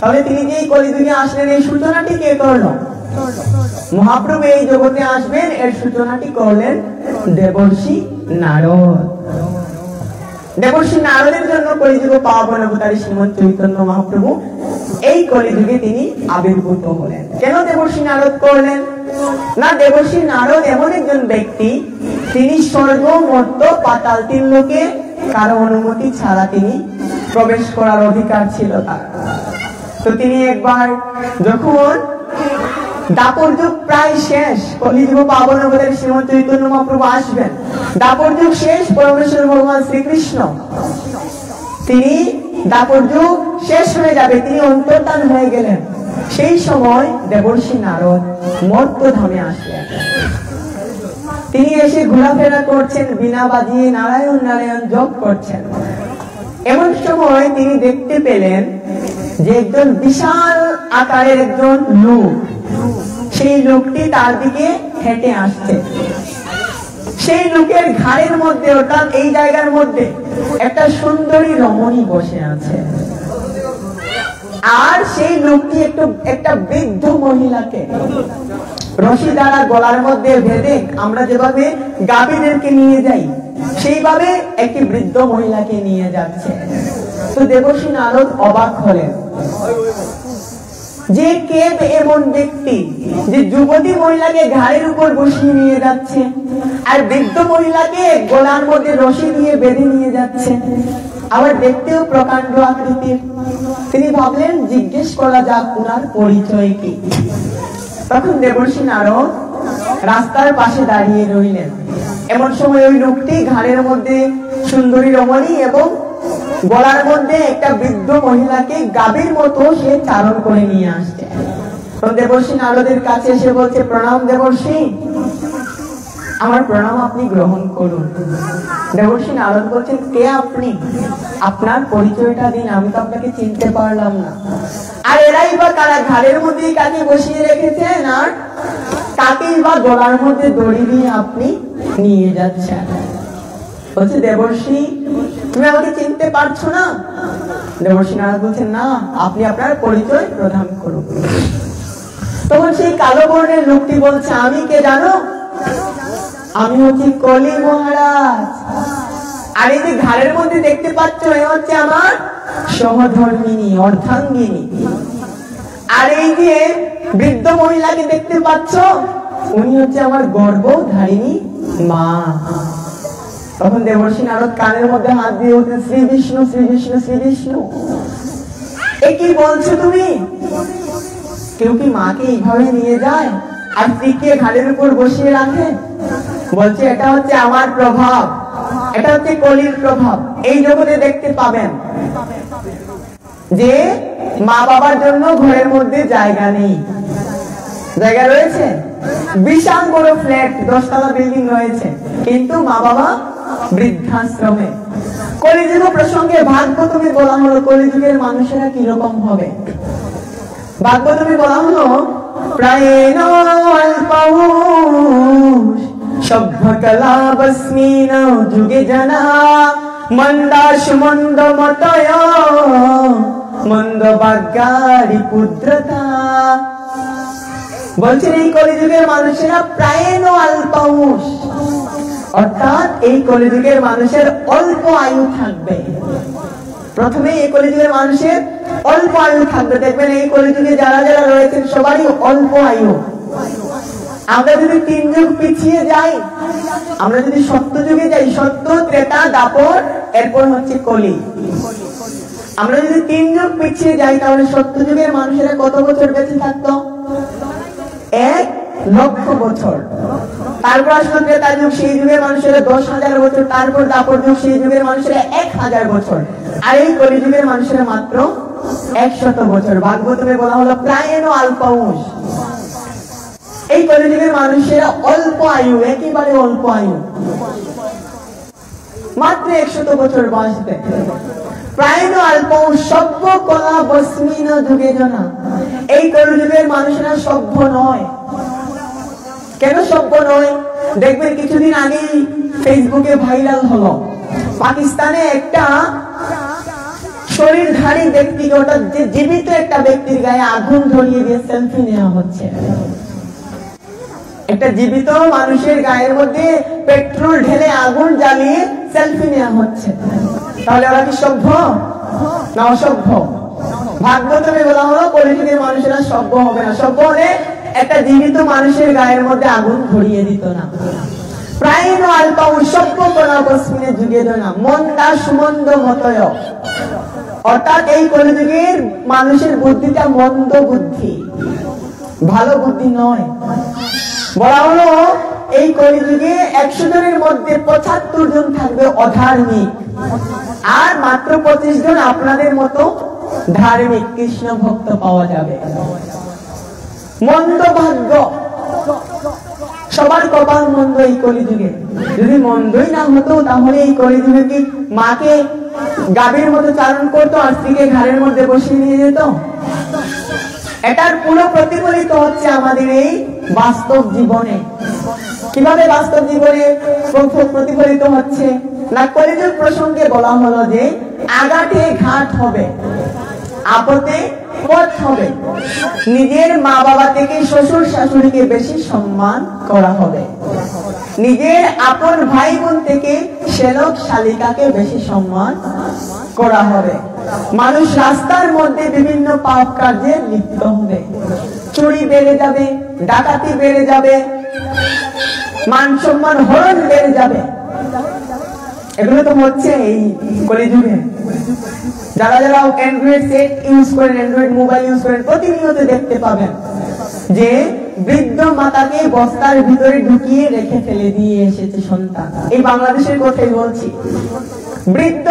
তাহলে তিনি যে এই কলিযুগে আসলেন এর সূচনাটি কে করলো? মহাপ্রভু এই জগতে আসবেন এর সূচনাটি করলেন দেবর্ষি নারদ। দেবর্ষি নারদের জন্য কলিযুগ পাবন অবতারী শ্রীমন্ত চৈতন্য মহাপ্রভু এই কলিযুগে তিনি আবির্ভূত হলেন। কেন দেবর্ষি নারদ করলেন? না, দেবর্ষি নারদ এমন একজন ব্যক্তি, তিনি স্বর্গ মর্ত্য পাতাল 3 লোকে কারো অনুমতি ছাড়া তিনি প্রবেশ করার অধিকার ছিল তার। তো তিনি একবার যখন দাপর যুগ প্রায় শেষ, কলিযুগ পাবন অবতারী শ্রীমন্ত চৈতন্য মহাপ্রভু আসবেন, দাপর যুগ শেষ, পরমেশ্বর ভগবান শ্রীকৃষ্ণ তিনি দাপর যুগ শেষ হয়ে যাবে, তিনি অন্তর্ধান হয়ে গেলেন। সেই সময় দেবর্ষি নারদ মর্ত্যধামে আসলেন। তিনি এসে ঘোরাফেরা করছেন, বীণা বাজিয়ে নারায়ণ নারায়ণ জপ করছেন। এমন সময় তিনি দেখতে পেলেন যে একজন বিশাল আকারের একজন লোক, সেই লোকটি তার দিকে হেঁটে আসছে। সেই লোকের ঘাড়ের মধ্যে, অর্থাৎ এই জায়গার মধ্যে একটা সুন্দরী রমণী বসে আছে। আর সেই লোকটি একটা বৃদ্ধ মহিলাকে রশি দ্বারা গলার মধ্যে বেঁধে, আমরা যেভাবে গাভীদেরকে নিয়ে যাই সেইভাবে একটি বৃদ্ধ মহিলাকে নিয়ে যাচ্ছে। তো দেবর্ষি নারদ অবাক হলেন যে কে এমন ব্যক্তি যে যুবতী মহিলাকে ঘাড়ের উপর বসিয়ে নিয়ে যাচ্ছে আর বৃদ্ধ মহিলাকে গলার মধ্যে রশি দিয়ে বেঁধে নিয়ে যাচ্ছে, আবার দেখতেও প্রকাণ্ড আকৃতির। তিনি ভাবলেন জিজ্ঞেস করা যাক ওনার পরিচয় কি। তখন দেবর্ষি নারদ রাস্তার পাশে দাঁড়িয়ে রইলেন। এমন সময় ওই লোকটি ঘাড়ের মধ্যে সুন্দরী রমণী এবং গলার মধ্যে একটা বৃদ্ধ মহিলাকে গাভীর মতো সে চারণ করে নিয়ে আসছে। তো দেবর্ষি নারদের কাছে এসে বলছে, প্রণাম দেবর্ষি, আমার প্রণাম আপনি গ্রহণ করুন। দেবর্ষি নারদ বলছেন, কে আপনি? আপনার পরিচয়টা দিন, আমি তো আপনাকে চিনতে পারলাম না। আর এরাই বা কারা? ঘাড়ের মধ্যে কাকে বসিয়ে রেখেছেন আর কাকেই বা গলার মধ্যে দড়ি দিয়ে আপনি নিয়ে যাচ্ছেন? বলছে, দেবর্ষি তুমি আমাকে চিনতে পারছো না? দেবর্ষি নারদ বলছেন, না, আপনি আপনার পরিচয় প্রদান করুন। তখন সেই কালো বর্ণের লোকটি বলছে, আমি কে জানো? আমি হচ্ছি কলি মহারাজ। আর এই যে ঘাড়ের মধ্যে দেখতে পাচ্ছ, এ হচ্ছে আমার সহধর্মিনী, অর্ধাঙ্গিনী। আর এই যে বৃদ্ধ মহিলাকে দেখতে পাচ্ছ, উনি হচ্ছে আমার গর্ভধারিণী মা। তখন দেবর্ষি নারদ কানের মধ্যে হাত দিয়ে বলতেন, শ্রী বিষ্ণু শ্রী বিষ্ণু শ্রী বিষ্ণু। এ কি বলছো তুমি? কেউ কি মাকে এইভাবে নিয়ে যায় আর স্ত্রীকে ঘাড়ের উপর বসিয়ে রাখে? বলছে, এটা হচ্ছে আমার প্রভাব, এটা হচ্ছে কলির প্রভাব। এই জগতে দেখতে পাবেন যে মা বাবার জন্য ঘরের মধ্যে জায়গা নেই। জায়গা রয়েছে, বিশাল বড় ফ্ল্যাট, 10 তলা বিল্ডিং রয়েছে, কিন্তু মা বাবা বৃদ্ধাশ্রমে। কলিযুগ প্রসঙ্গে ভাগবতমে বলা হলো কলিযুগের মানুষেরা কিরকম হবে। ভাগবতমে বলা হলো, প্রায়েণ অল্পৌষ সভ্যকলা বস্মিন যুগে জনা মন্দাস মন্দ মতয় মন্দ ভাগ্যারি পুত্রতা। বলছেন এই কলিযুগের মানুষেরা প্রায় অল্পাউষ, অর্থাৎ এই কলিযুগের মানুষের অল্প আয়ু থাকবে। প্রথমে এই কলিযুগের মানুষের অল্প আয়ু থাকবে। দেখবেন এই কলিযুগে যারা যারা রয়েছেন সবারই অল্প আয়ু। আমরা যদি 3 যুগ পিছিয়ে যাই, আমরা যদি সত্য যুগে যাই, সত্য, ত্রেতা, দাপর, এরপর হচ্ছে কলি। আমরা যদি 3 যুগ পিছিয়ে যাই তাহলে সত্য যুগের মানুষেরা কত বছর বেঁচে থাকতো? 1 লক্ষ বছর। তারপর আসলো ত্রেতা যুগ, সেই যুগের মানুষেরা 10,000 বছর। তারপর দাপর যুগ, সেই যুগের মানুষেরা 1000 বছর। আর এই কলি যুগের মানুষেরা মাত্র 100 বছর। ভাগবতমে বলা হলো প্রায়ণ অল্পাউষ। এই কলিযুগের মানুষেরা অল্প আয়ু, একেবারে অল্প আয়ু, মাত্র 100 বছর বাঁচবে। প্রায়ণ অল্পাউষ সভ্য কলা বস্মিন যুগে জনা। এই কলিযুগের মানুষেরা সভ্য নয়। কেন সভ্য নয়? দেখবেন কিছুদিন আগেই ফেসবুকে ভাইরাল হলো, পাকিস্তানে একটা শরীরধারী ব্যক্তি, অর্থাৎ যে জীবিত একটা ব্যক্তির গায়ে আগুন ধরিয়ে দিয়ে সেলফি নেওয়া হচ্ছে। একটা জীবিত মানুষের গায়ের মধ্যে পেট্রোল ঢেলে আগুন জ্বালিয়ে সেলফি নেওয়া হচ্ছে। তাহলে ওরা কি সভ্য না অসভ্য? ভাগবতমে বলা হলো কলিযুগের মানুষেরা সভ্য হবে না। সভ্য হলে একটা জীবিত মানুষের গায়ের মধ্যে আগুন ধরিয়ে দিত না। প্রায়ণ অল্পাউষ সভ্য কলা বস্মিন যুগে জনা মন্দা সুমন্দ মতয়। অর্থাৎ এই কলিযুগের মানুষের বুদ্ধিটা মন্দ বুদ্ধি, ভালো বুদ্ধি নয়। বলা হলো এই কলিযুগে 100 জনের মধ্যে 75 জন থাকবে অধার্মিক, আর মাত্র 25 জন আপনাদের মতো ধার্মিক কৃষ্ণ ভক্ত পাওয়া যাবে। মন্দ ভাগ্য, সবার কপাল মন্দ এই কলিযুগে। যদি মন্দই না হতো তাহলে এই কলিযুগে কি মাকে গাভীর মতো চারণ করতো আর স্ত্রীকে ঘাড়ের মধ্যে বসিয়ে নিয়ে যেত? এটার পুরো প্রতিফলিত হচ্ছে আমাদের এই বাস্তব জীবনে। কিভাবে বাস্তব জীবনে প্রতিফলিত হচ্ছে না, কলিযুগ প্রসঙ্গে বলা হলো যে আঘাতে ঘাট হবে, আপদে পথ হবে। নিজের মা বাবা থেকে শ্বশুর শাশুড়িকে বেশি সম্মান করা হবে। নিজের আপন ভাই বোন থেকে শ্যালক শালিকাকে বেশি সম্মান করা হবে। মানুষ রাস্তার মধ্যে বিভিন্ন পাপ কার্যে লিপ্ত হবে। চুরি বেড়ে যাবে, ডাকাতি বেড়ে যাবে, মান সম্মান হরণ বেড়ে যাবে। এগুলো তো হচ্ছে এই কলিযুগে। যারা যারা অ্যান্ড্রয়েড সেট ইউজ করেন, অ্যান্ড্রয়েড মোবাইল ইউজ করেন, প্রতিনিয়ত দেখতে পাবেন যে বৃদ্ধ মাতাকে বস্তার ভিতরে ঢুকিয়ে রেখে ফেলে দিয়ে এসেছে সন্তান। এই বাংলাদেশের কথাই বলছি। বৃদ্ধ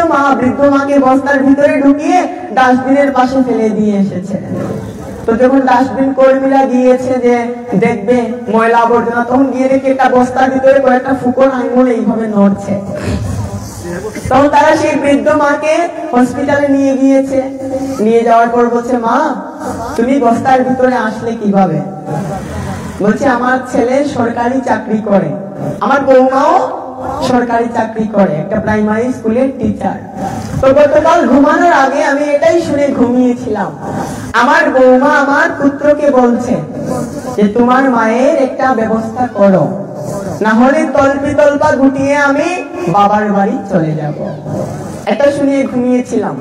মাকে বস্তার ভিতরে ঢুকিয়ে ডাস্টবিনের পাশে ফেলে দিয়ে এসেছে। তো যখন ডাস্টবিন কর্মীরা গিয়েছে যে দেখবে ময়লা আবর্জনা, তখন গিয়ে দেখে একটা বস্তার ভিতরে কয়েকটা ফুকন আঙুল এইভাবে নড়ছে। তখন তারা সেই বৃদ্ধ মাকে হসপিটালে নিয়ে গিয়েছে। নিয়ে যাওয়ার পর বলছে, মা তুমি বস্তার ভিতরে আসলে কিভাবে? বলছে আমার ছেলে সরকারি চাকরি করে, আমার বৌমাও সরকারি চাকরি করে, একটা প্রাইমারি স্কুলের টিচার। তো গতকাল ঘুমানোর আগে আমি এটাই শুনে ঘুমিয়েছিলাম। আমার বৌমা আমার পুত্রকে বলছে যে তোমার মায়ের একটা ব্যবস্থা করো, না হলে তল্পা গুটিয়ে আমি বাবার বাড়ি চলে যাব। এটা শুনে ঘুমিয়েছিলাম,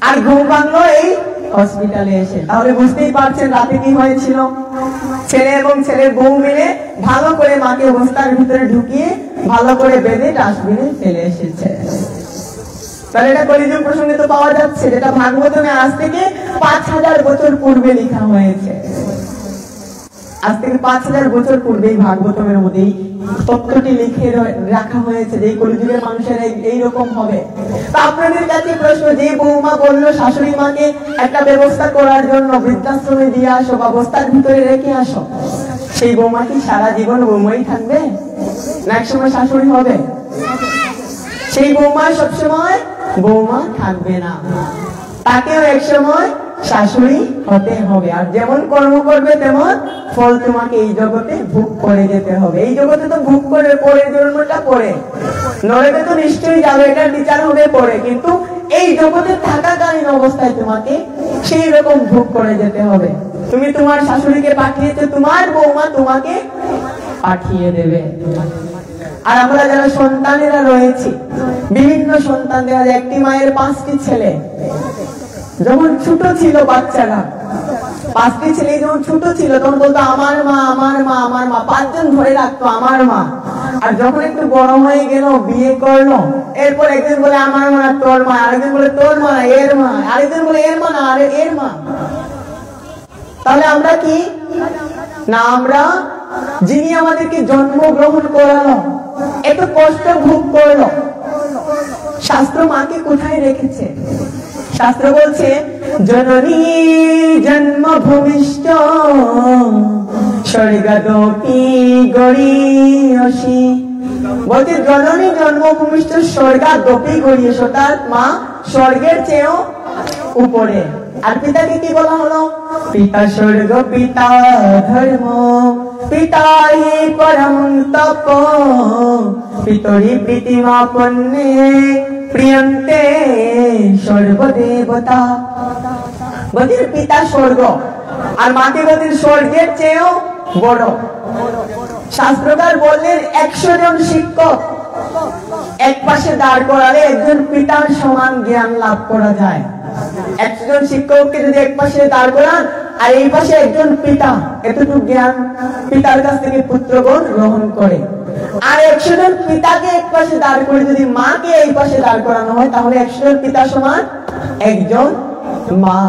আর ঘুম ভাঙলো এই হসপিটালে এসে। তাহলে বুঝতেই পারছেন রাতে কি হয়েছিল। ছেলে এবং ছেলের বউ মিলে ভালো করে মাকে বস্তার ভিতরে ঢুকিয়ে ভালো করে বেঁধে ডাস্টবিনে ফেলে এসেছে। তাহলে এটা কলিযুগ প্রসঙ্গে তো পাওয়া যাচ্ছে, যেটা ভাগবতমে আজ থেকে 5000 বছর পূর্বে লেখা হয়েছে। আজ থেকে 5000 বছর পূর্বে ভাগবতমের মধ্যে তত্ত্বটি লিখে রাখা হয়েছে যে কলিযুগের মানুষের এইরকম হবে। তা আপনাদের কাছে প্রশ্ন, যে বৌমা বললো শাশুড়ি মাকে একটা ব্যবস্থা করার জন্য বৃদ্ধাশ্রমে দিয়ে আসো বা বস্তার ভিতরে রেখে আসো, সেই বৌমা কি সারা জীবন বৌমাই থাকবে না একসময় শাশুড়ি হবে? সেই বৌমা সবসময় বৌমা থাকবে না, তাকেও একসময় শাশুড়ি হতে হবে। আর যেমন কর্ম করবে তেমন ফল তোমাকে এই জগতে ভোগ করে যেতে হবে। এই জগতে তো ভোগ করে পরের জন্মটা পরে, নরকে তো নিশ্চয়ই যাবে, এটার বিচার হবে পরে, কিন্তু এই জগতে থাকাকালীন অবস্থায় তোমাকে সেই রকম ভোগ করে যেতে হবে। তুমি তোমার শাশুড়িকে পাঠিয়েছো, তোমার বৌমা তোমাকে পাঠিয়ে দেবে। আর আমরা যারা সন্তানেরা রয়েছি, বিভিন্ন সন্তান দেখা যায়, একটি মায়ের 5টি ছেলে। যখন ছোট ছিল বাচ্চারা, 5টি ছেলে যখন ছোট ছিল তখন বলতো আমার মা আমার মা আমার মা, 5 জন ধরে রাখতো আমার মা। আর যখন একটু বড় হয়ে গেল, বিয়ে করলো, এরপর একজন বলে আমার মা না তোর মা, আরেকজন বলে তোর মা না এর মা, আরেকজন বলে এর মা না আরে এর মা। তাহলে আমরা কি না, আমরা যিনি আমাদেরকে জন্মগ্রহণ করালো, এত কষ্ট ভোগ করলো, শাস্ত্র মাকে কোথায় রেখেছে? শাস্ত্র বলছে জননী জন্মভূমিষ্ঠ স্বর্গাদপি গরীয়সী। বলছে জননী জন্মভূমিষ্ঠ স্বর্গাদপি গরীয়সী, অর্থাৎ মা স্বর্গের চেয়েও উপরে। আর পিতাকে কি বলা হলো? পিতা স্বর্গ পিতা ধর্ম পিতা হি পরম তপ পিতরি প্রীতিমাপন্নে প্রিয়ন্তে সর্বদেবতা। বলছে পিতা স্বর্গ আর মাকে বলছে স্বর্গের চেয়েও বড়। শাস্ত্রকার বললেন 100 জন শিক্ষক এক পাশে দাঁড় করালে একজন পিতার সমান জ্ঞান লাভ করা যায়। 100 জন শিক্ষককে যদি এক পাশে দাঁড় করান আর এই পাশে একজন পিতা, এতটুকু জ্ঞান পিতার কাছ থেকে পুত্রগণ গ্রহণ করে। আর 100 জন পিতাকে এক পাশে দাঁড় করে যদি মাকে এই পাশে দাঁড় করানো হয়, তাহলে 100 জন পিতা সমান একজন মা।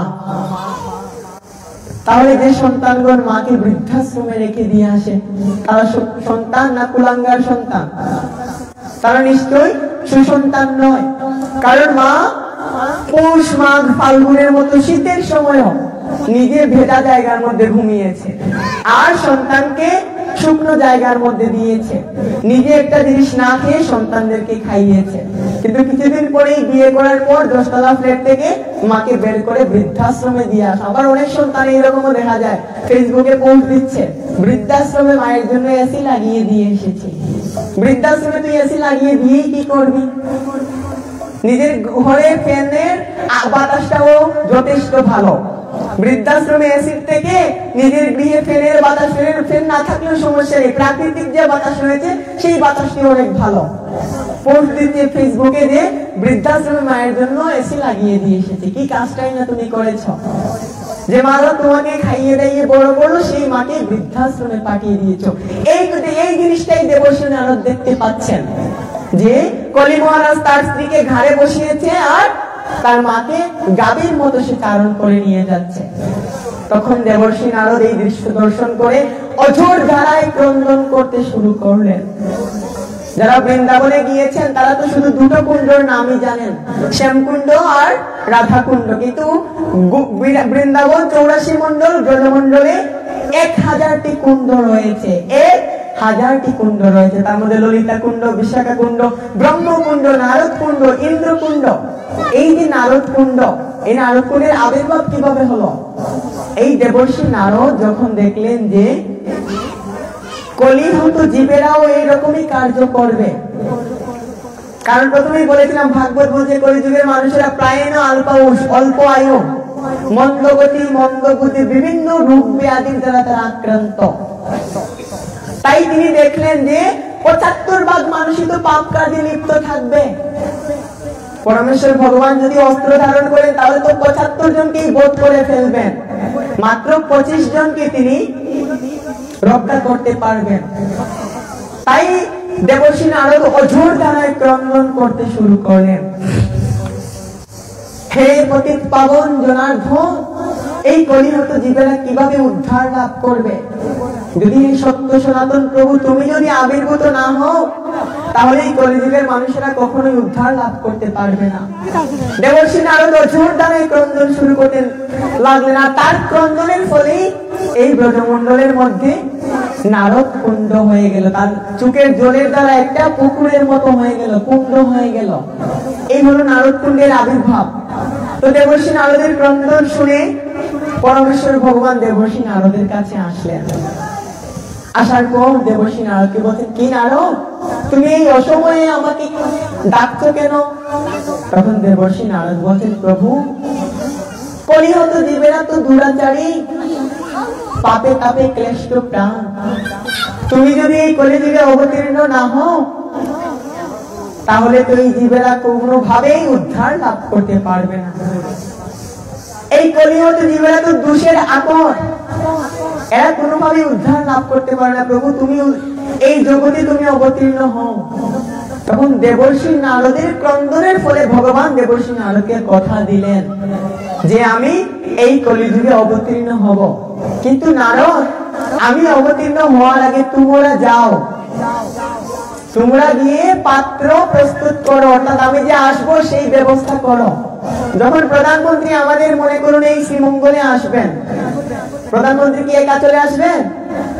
তাহলে যে সন্তানগণ মাকে বৃদ্ধাশ্রমে রেখে দিয়ে আসে, তারা সন্তান না কুলাঙ্গার সন্তান? তারা নিশ্চয়ই সুসন্তান নয়। কারণ মা পৌষ মাঘ ফাল্গুনের মতো শীতের সময়ও নিজে ভেজা জায়গার মধ্যে ঘুমিয়েছে, আর সন্তানকে শুকনো জায়গার মধ্যে দিয়েছে, নিজে একটা জিনিস না খেয়ে সন্তানদেরকে খাইয়েছে। কিন্তু কিছুদিন পরেই বিয়ে করার পর 10 তলা ফ্ল্যাট থেকে মাকে বের করে বৃদ্ধাশ্রমে দিয়ে আসা। আবার অনেক সন্তান এইরকমও দেখা যায়, ফেসবুকে পোস্ট দিচ্ছে বৃদ্ধাশ্রমে মায়ের জন্য এসি লাগিয়ে দিয়ে এসেছি। বৃদ্ধাশ্রমে তুই এসি লাগিয়ে দিয়ে কি করবি? নিজের ঘরে ফ্যানের বাতাসটাও যথেষ্ট ভালো। বৃদ্ধাশ্রমে এসির থেকে নিজের গৃহে ফ্যানের বাতাস, ফ্যান না থাকলেও সমস্যা নেই, প্রাকৃতিক যে বাতাস রয়েছে সেই বাতাসটি অনেক ভালো। পোস্ট দিতে ফেসবুকে যে বৃদ্ধাশ্রমে মায়ের জন্য এসি লাগিয়ে দিয়ে এসেছে। কি কাজটাই না তুমি করেছ! যে মারা তোমাকে খাইয়ে দাইয়ে বড় করলো, সেই মাকে বৃদ্ধাশ্রমে পাঠিয়ে দিয়েছো। এই জিনিসটাই দেবর্ষী নারদ দেখতে পাচ্ছেন, যে কলি মহারাজ তার স্ত্রীকে ঘাড়ে বসিয়েছে আর তার মাকে গাভীর মতো সে চারণ করে নিয়ে যাচ্ছে। তখন দেবর্ষী নারদ এই দৃশ্য দর্শন করে অঝোর ধারায় ক্রন্দন করতে শুরু করলেন। যারা বৃন্দাবনে গিয়েছেন তারা তো শুধু 2টো কুণ্ডর নামই জানেন, শ্যামকুণ্ড আর রাধাকুণ্ড। কিন্তু বৃন্দাবন 84 মণ্ডল, ব্রজমণ্ডলে 1000টি কুণ্ড রয়েছে। 1000টি কুণ্ড রয়েছে, তার মধ্যে ললিতা কুণ্ড, বিশাখা কুণ্ড, ব্রহ্মকুণ্ড, নারদ কুণ্ড, ইন্দ্রকুণ্ড। এই যে নারদ কুণ্ড, এই নারদ কুণ্ডের আবির্ভাব কিভাবে হলো? এই দেবর্ষী নারদ যখন দেখলেন যে কলিহত জীবেরাও এইরকমই কার্য করবে, কারণ প্রথমেই বলেছিলাম ভাগবত বলছে কলিযুগের মানুষেরা প্রায় না অল্প আয়ু, মন্দগতি মন্দবুদ্ধি, বিভিন্ন রোগ ব্যাধির দ্বারা তারা আক্রান্ত। তাই তিনি দেখলেন যে 75 মানুষই তো পাপ কাজে লিপ্ত থাকবে। পরমেশ্বর ভগবান যদি অস্ত্র ধারণ করেন তাহলে তো 75 জনকেই বধ করে ফেলবেন, মাত্র 25 জনকে তিনি রক্ষা করতে পারবেন। তাই দেবর্ষী নারদ অঝোর ধারায় ক্রন্দন করতে শুরু করলেন, হে পতিত পাবন জনার্দন, এই কলিহত জীবেরা কিভাবে উদ্ধার লাভ করবে? যদি এই সত্য সনাতন প্রভু তুমি যদি আবির্ভূত না হও, তাহলে এই কলিযুগের মানুষেরা কখনোই উদ্ধার লাভ করতে পারবে না। দেবর্ষী নারদ অঝোর ধারায় ক্রন্দন শুরু করতে লাগলেন, আর তার ক্রন্দনের ফলেই এই ব্রজমণ্ডলের মধ্যে নারদ কুণ্ড হয়ে গেল। তার চোখের জলের দ্বারা একটা পুকুরের মতো হয়ে গেল, কুণ্ড হয়ে গেল। এই হলো নারদ কুণ্ডের আবির্ভাব। তো দেবর্ষী নারদের ক্রন্দন শুনে পরমেশ্বর ভগবান দেবর্ষী নারদের কাছে আসলেন। আসার পর দেবর্ষী নারদকে বলছেন, কি নারদ, তুমি এই অসময়ে আমাকে ডাকছো কেন? তখন দেবর্ষি নারদ বলছেন, প্রভু কলিহত জীবেরা তো দুরাচারী, পাপে তাপে ক্লেষ্ট প্রাণ। তুমি যদি এই কলিযুগে অবতীর্ণ না হও, তাহলে তো এই জীবেরা কোনোভাবেই উদ্ধার লাভ করতে পারবে না। এই কলিহত জীবেরা তো দোষের আকর, এরা কোনোভাবেই উদ্ধার লাভ করতে পারে না। প্রভু তুমি এই জগতে তুমি অবতীর্ণ হও। তখন দেবর্ষি নারদের ক্রন্দনের ফলে ভগবান দেবর্ষি নারদকে কথা দিলেন যে আমি এই কলিযুগে অবতীর্ণ হব, কিন্তু নারদ আমি অবতীর্ণ হওয়ার আগে তোমরা যাও, তোমরা গিয়ে পাত্র প্রস্তুত করো, অর্থাৎ আমি যে আসবো সেই ব্যবস্থা করো। যখন প্রধানমন্ত্রী আমাদের মনে করুন এই শ্রীমঙ্গলে আসবেন, প্রধানমন্ত্রী কি একা চলে আসবেন?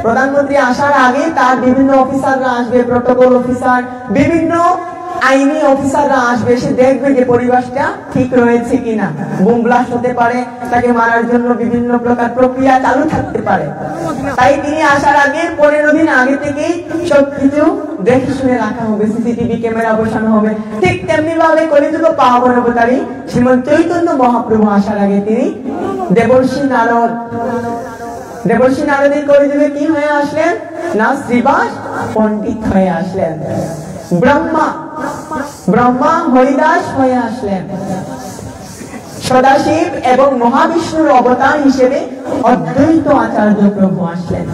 প্রধানমন্ত্রী আসার আগে তার বিভিন্ন অফিসাররা আসবে, প্রটোকল অফিসার, বিভিন্ন আইনি অফিসাররা আসবে, সে দেখবে যে পরিবেশটা ঠিক রয়েছে কিনা। বোম ব্লাস্ট হতে পারে, তাকে মারার জন্য বিভিন্ন প্রকার প্রক্রিয়া চালু থাকতে পারে। তাই তিনি আসার আগে 15 দিন আগে থেকেই সবকিছু দেখে শুনে রাখা হবে, সিসিটিভি ক্যামেরা বসানো হবে। ঠিক তেমনি ভাবে কলিযুগ পাবন অবতারী শ্রীমন্ত চৈতন্য মহাপ্রভু আসার আগে তিনি দেবর্ষি নারদ এই কলিযুগে কি হয়ে আসলেন না, শ্রীবাস পণ্ডিত হয়ে আসলেন, ব্রহ্মা হরিদাস হয়ে আসলেন, সদাশিব এবং মহাবিষ্ণুর অবতার হিসেবে অদ্বৈত আচার্য প্রভু আসলেন।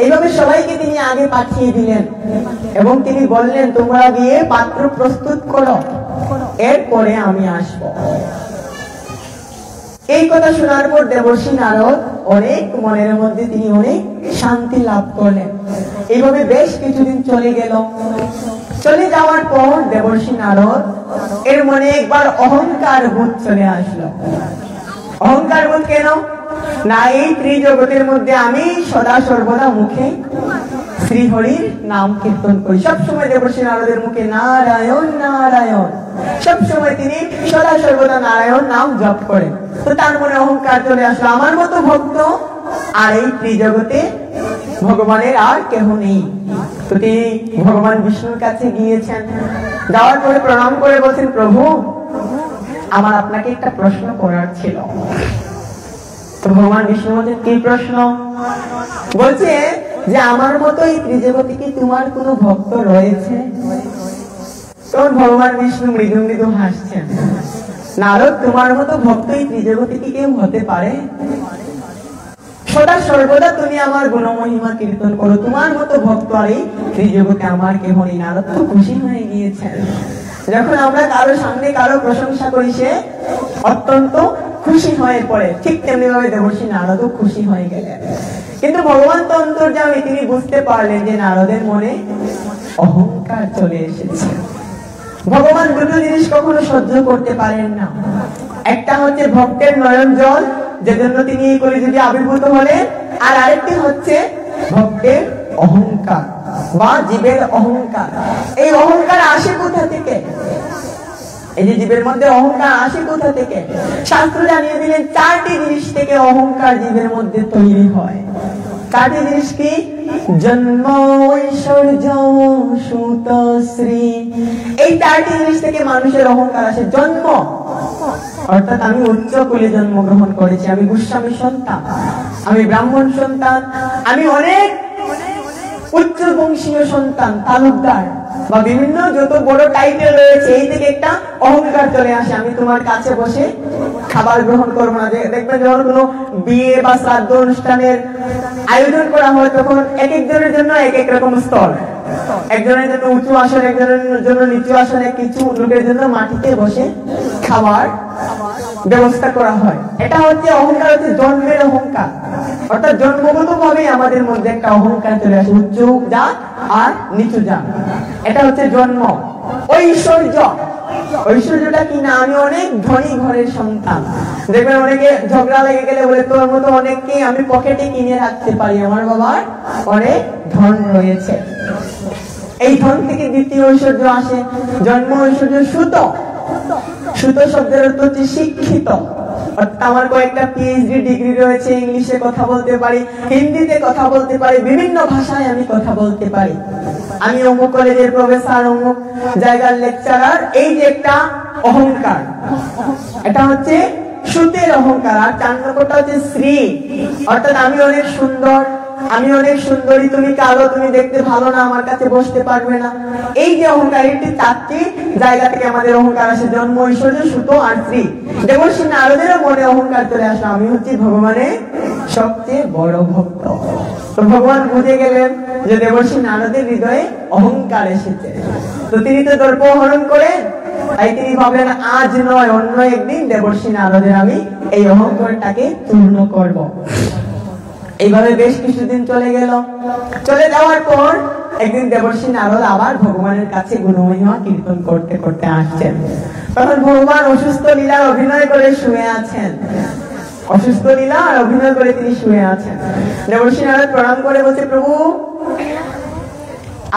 এইভাবে সবাইকে তিনি আগে পাঠিয়ে দিলেন এবং তিনি বললেন তোমরা গিয়ে পাত্র প্রস্তুত করো, এরপরে আমি আসব। এই কথা শোনার পর দেবর্ষি নারদ অনেক মনের মধ্যে তিনি অনেক শান্তি লাভ করলেন। এইভাবে বেশ কিছুদিন চলে গেল। চলে যাওয়ার পর দেবর্ষি নারদ এর মনে একবার অহংকার বোধ চলে আসলো। অহংকার বোধ কেন না, এই ত্রিজগতের মধ্যে আমি সদা সর্বদা মুখে শ্রীহরির নাম কীর্তন করি। সবসময় দেবর্ষি নারদের মুখে নারায়ণ নারায়ণ, সবসময় তিনি সদা সর্বদা নারায়ণ নাম জপ করেন। তো তার মনে অহংকার চলে আসলো, আমার মতো ভক্ত আর এই ত্রিজগতে ভগবানের আর কেহ নেই। তো তিনি ভগবান বিষ্ণুর কাছে গিয়েছেন, যাওয়ার পরে প্রণাম করে বলছেন, প্রভু আমার আপনাকে একটা প্রশ্ন করার ছিল। তো ভগবান বিষ্ণু বলছেন, কি প্রশ্ন? বলছে যে আমার মতো এই ত্রিজগতে কি তোমার কোনো ভক্ত রয়েছে? তখন ভগবান বিষ্ণু মৃদু মৃদু হাসছেন, নারদ তোমার মতো ভক্ত এই ত্রিজগতে কি কেউ হতে পারে? সদা সর্বদা তুমি আমার গুণমহিমা কীর্তন করো, তোমার মতো ভক্ত আর এই ত্রিজগতে আমার কেহ নেই। নারদ তো খুশি হয়ে গিয়েছেন। যখন আমরা কারো সামনে কারো প্রশংসা করি সে অত্যন্ত খুশি হয়ে পড়ে, ঠিক তেমনি ভাবে দেবর্ষি নারদও খুশি হয়ে গেলেন। কিন্তু ভগবান তো অন্তর্যামী, তিনি বুঝতে পারলেন যে নারদের মনে অহংকার চলে এসেছে। ভগবান দুটো জিনিস কখনো সহ্য করতে পারেন না, একটা হচ্ছে ভক্তের নয়ন জল, যেজন্য তিনি এই কলিযুগে আবির্ভূত হলেন, আর আরেকটি হচ্ছে ভক্তের অহংকার বা জীবের অহংকার। এই অহংকার আসে কোথা থেকে? এই যে জীবের মধ্যে অহংকার আসে কোথা থেকে? শাস্ত্র জানিয়ে দিলেন 4টি জিনিস থেকে অহংকার জীবের মধ্যে তৈরি হয়। 4টি জিনিস কি? জন্ম, ঐশ্বর্য, সুত, শ্রী। এই 4টি জিনিস থেকে মানুষের অহংকার আসে। জন্ম অর্থাৎ আমি উচ্চ কুলে জন্মগ্রহণ করেছি, আমি গোস্বামী সন্তান, আমি ব্রাহ্মণ সন্তান, আমি অনেক উচ্চ বংশীয় সন্তান, তালুকদার বা বিভিন্ন যত বড় টাইটেল রয়েছে, এই থেকে একটা অহংকার চলে আসে। আমি তোমার কাছে বসে খাবার গ্রহণ করবো না। দেখবেন যখন কোনো বিয়ে বা শ্রাদ্ধ অনুষ্ঠানের আয়োজন করা হয়, তখন এক একজনের জন্য এক এক রকম স্থল, একজনের জন্য উঁচু আসন, একজনের জন্য নিচু আসন, কিছু লোকের জন্য মাটিতে বসে খাবার ব্যবস্থা করা হয়। এটা হচ্ছে অহংকার, হচ্ছে জন্মের অহংকার। অর্থাৎ জন্মগত ভাবে আমাদের মধ্যে একটা অহংকার চলে আসে, উচ্চ জাত আর নিচু জাত। এটা হচ্ছে জন্ম। ঐশ্বর্য, ঐশ্বর্যটা কি না, আমি অনেক ধনী ঘরের সন্তান। দেখবেন অনেকে ঝগড়া লেগে গেলে বলে তোর মতো অনেককে আমি পকেটে কিনে রাখতে পারি, আমার বাবার অনেক ধন রয়েছে। এই ধন থেকে দ্বিতীয় ঐশ্বর্য আসে, জন্ম ঐশ্বর্য। সুত, সুত শব্দের অর্থ হচ্ছে শিক্ষিত, অর্থাৎ আমার কয়েকটা পিএইচডি ডিগ্রি রয়েছে, ইংলিশে কথা বলতে পারি, হিন্দিতে কথা বলতে পারি, বিভিন্ন ভাষায় আমি কথা বলতে পারি, আমি অমুক কলেজের প্রফেসর, অমুক জায়গার লেকচারার। এই যে একটা অহংকার, এটা হচ্ছে সুতের অহংকার। আর 4 নম্বরটা হচ্ছে শ্রী, অর্থাৎ আমি অনেক সুন্দর, আমি অনেক সুন্দরী, তুমি কালো, তুমি দেখতে ভালো না, আমার কাছে বসতে পারবে না। এই যে অহংকার, এটি 4টি জায়গা থেকে আমাদের অহংকার আসে, জন্ম, ঐশ্বর্য, সুত আর শ্রী। দেবর্ষি নারদেরও মনে অহংকার চলে আসলো, আমি হচ্ছি ভগবানের সবচেয়ে বড় ভক্ত। তো ভগবান বুঝে গেলেন যে দেবর্ষি নারদের হৃদয়ে অহংকার এসেছে, তো তিনি তো দর্প হরণ করে, তাই তিনি ভাবলেন আজ নয় অন্য একদিন দেবর্ষি নারদের আমি এই অহংকারটাকে চূর্ণ করব। এইভাবে বেশ কিছুদিন চলে গেল। চলে যাওয়ার পর একদিন দেবর্ষি নারদ আবার ভগবানের কাছে গুণমহিমা কীর্তন করতে করতে আসছেন। তখন ভগবান অসুস্থ লীলার অভিনয় করে শুয়ে আছেন, অসুস্থ লীলা আর অভিনয় করে তিনি শুয়ে আছেন। দেবর্ষি নারদ প্রণাম করে বলছে, প্রভু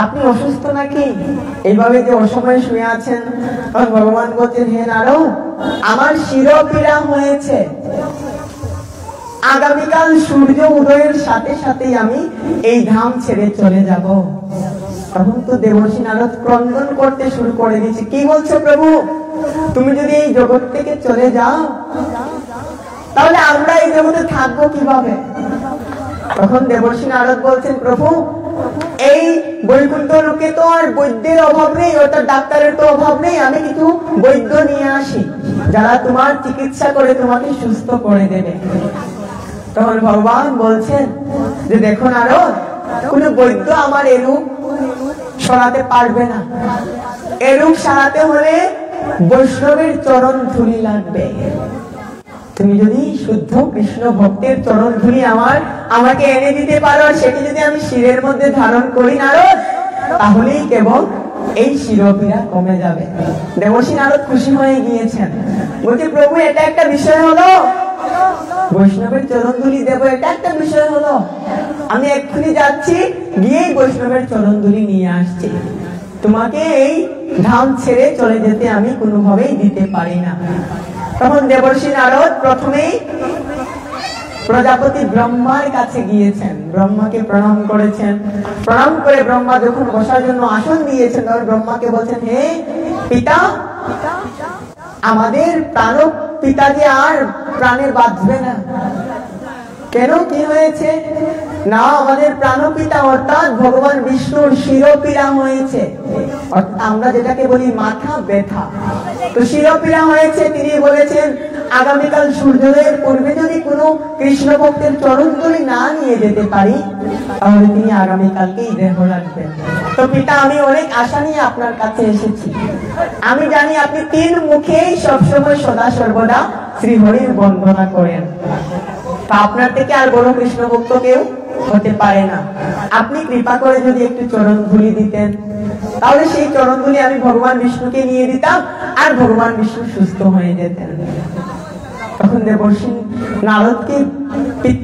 আপনি অসুস্থ নাকি, এইভাবে যে অসময়ে শুয়ে আছেন? তখন ভগবান বলছেন, হে নারদ, আমার শিরপীড়া হয়েছে, আগামীকাল সূর্য উদয়ের সাথে সাথেই আমি এই ধাম ছেড়ে চলে যাব। তখন তো দেবর্ষি নারদ ক্রন্দন করতে শুরু করে দিয়েছে, কি বলছো প্রভু, তুমি যদি এই জগৎ থেকে চলে যাও তাহলে আমরা এই জগতে থাকবো কিভাবে? তখন দেবর্ষি নারদ বলছেন, প্রভু এই বৈকুণ্ঠ লোকে তো আর বৈদ্যের অভাব নেই, অর্থাৎ ডাক্তারের তো অভাব নেই, আমি কিছু বৈদ্য নিয়ে আসি যারা তোমার চিকিৎসা করে তোমাকে সুস্থ করে দেবে। তখন ভগবান বলছেন যে দেখো নারদ, কোন বৈদ্য আমার এরূপ সরাতে পারবে না, এরূপ সারাতে হলে বৈষ্ণবের চরণ ধুলি লাগবে। তুমি যদি শুদ্ধ কৃষ্ণ ভক্তের চরণ ধুলি আমাকে এনে দিতে পারো, সেটি যদি আমি শিরের মধ্যে ধারণ করি নারদ, তাহলেই কেবল এই শিরপীড়া কমে যাবে। দেবর্ষি নারদ খুশি হয়ে গিয়েছেন, বলছে প্রভু এটা একটা বিষয় হলো, বৈষ্ণবের চরণ ধুলি দেবো, এটা একটা বিষয় হলো, আমি এক্ষুনি যাচ্ছি, গিয়ে বৈষ্ণবের চরণ ধুলি নিয়ে আসছি, তোমাকে এই ধাম ছেড়ে চলে যেতে আমি কোনোভাবেই দিতে পারি না। তখন দেবর্ষি নারদ প্রথমেই প্রজাপতি ব্রহ্মার কাছে গিয়েছেন, ব্রহ্মাকে প্রণাম করেছেন। প্রণাম করে ব্রহ্মা যখন বসার জন্য আসন দিয়েছেন, তখন ব্রহ্মাকে বলছেন, হে পিতা, আমাদের প্রাণ পিতা যে আর প্রাণে বাঁচবে না, কেন, কি হয়েছে? না, আমাদের প্রাণপিতা অর্থাৎ ভগবান বিষ্ণুর শিরপীড়া হয়েছে, অর্থাৎ আমরা যেটাকে বলি মাথা ব্যথা, তো শিরপীড়া হয়েছে। তিনি বলেছেন আগামীকাল সূর্যোদয়ের পূর্বে যদি কোনো কৃষ্ণ ভক্তের চরণ ধুলি না নিয়ে যেতে পারি, তাহলে তিনি আগামীকালকেই দেহ রাখবেন। তো পিতা, আমি অনেক আশা নিয়ে আপনার কাছে এসেছি, আমি জানি আপনি 3 মুখেই সবসময় সদা সর্বদা শ্রীহরির বন্দনা করেন, আপনার থেকে আর বড় কৃষ্ণ ভক্ত কেউ হতে পারে না। আপনি কৃপা করে যদি একটু চরণ ধুলি দিতেন, তাহলে সেই চরণ ধুলি আমি ভগবান বিষ্ণুকে নিয়ে দিতাম, আর ভগবান বিষ্ণু সুস্থ হয়ে যেতেন। তখন দেবর্ষি নারদকে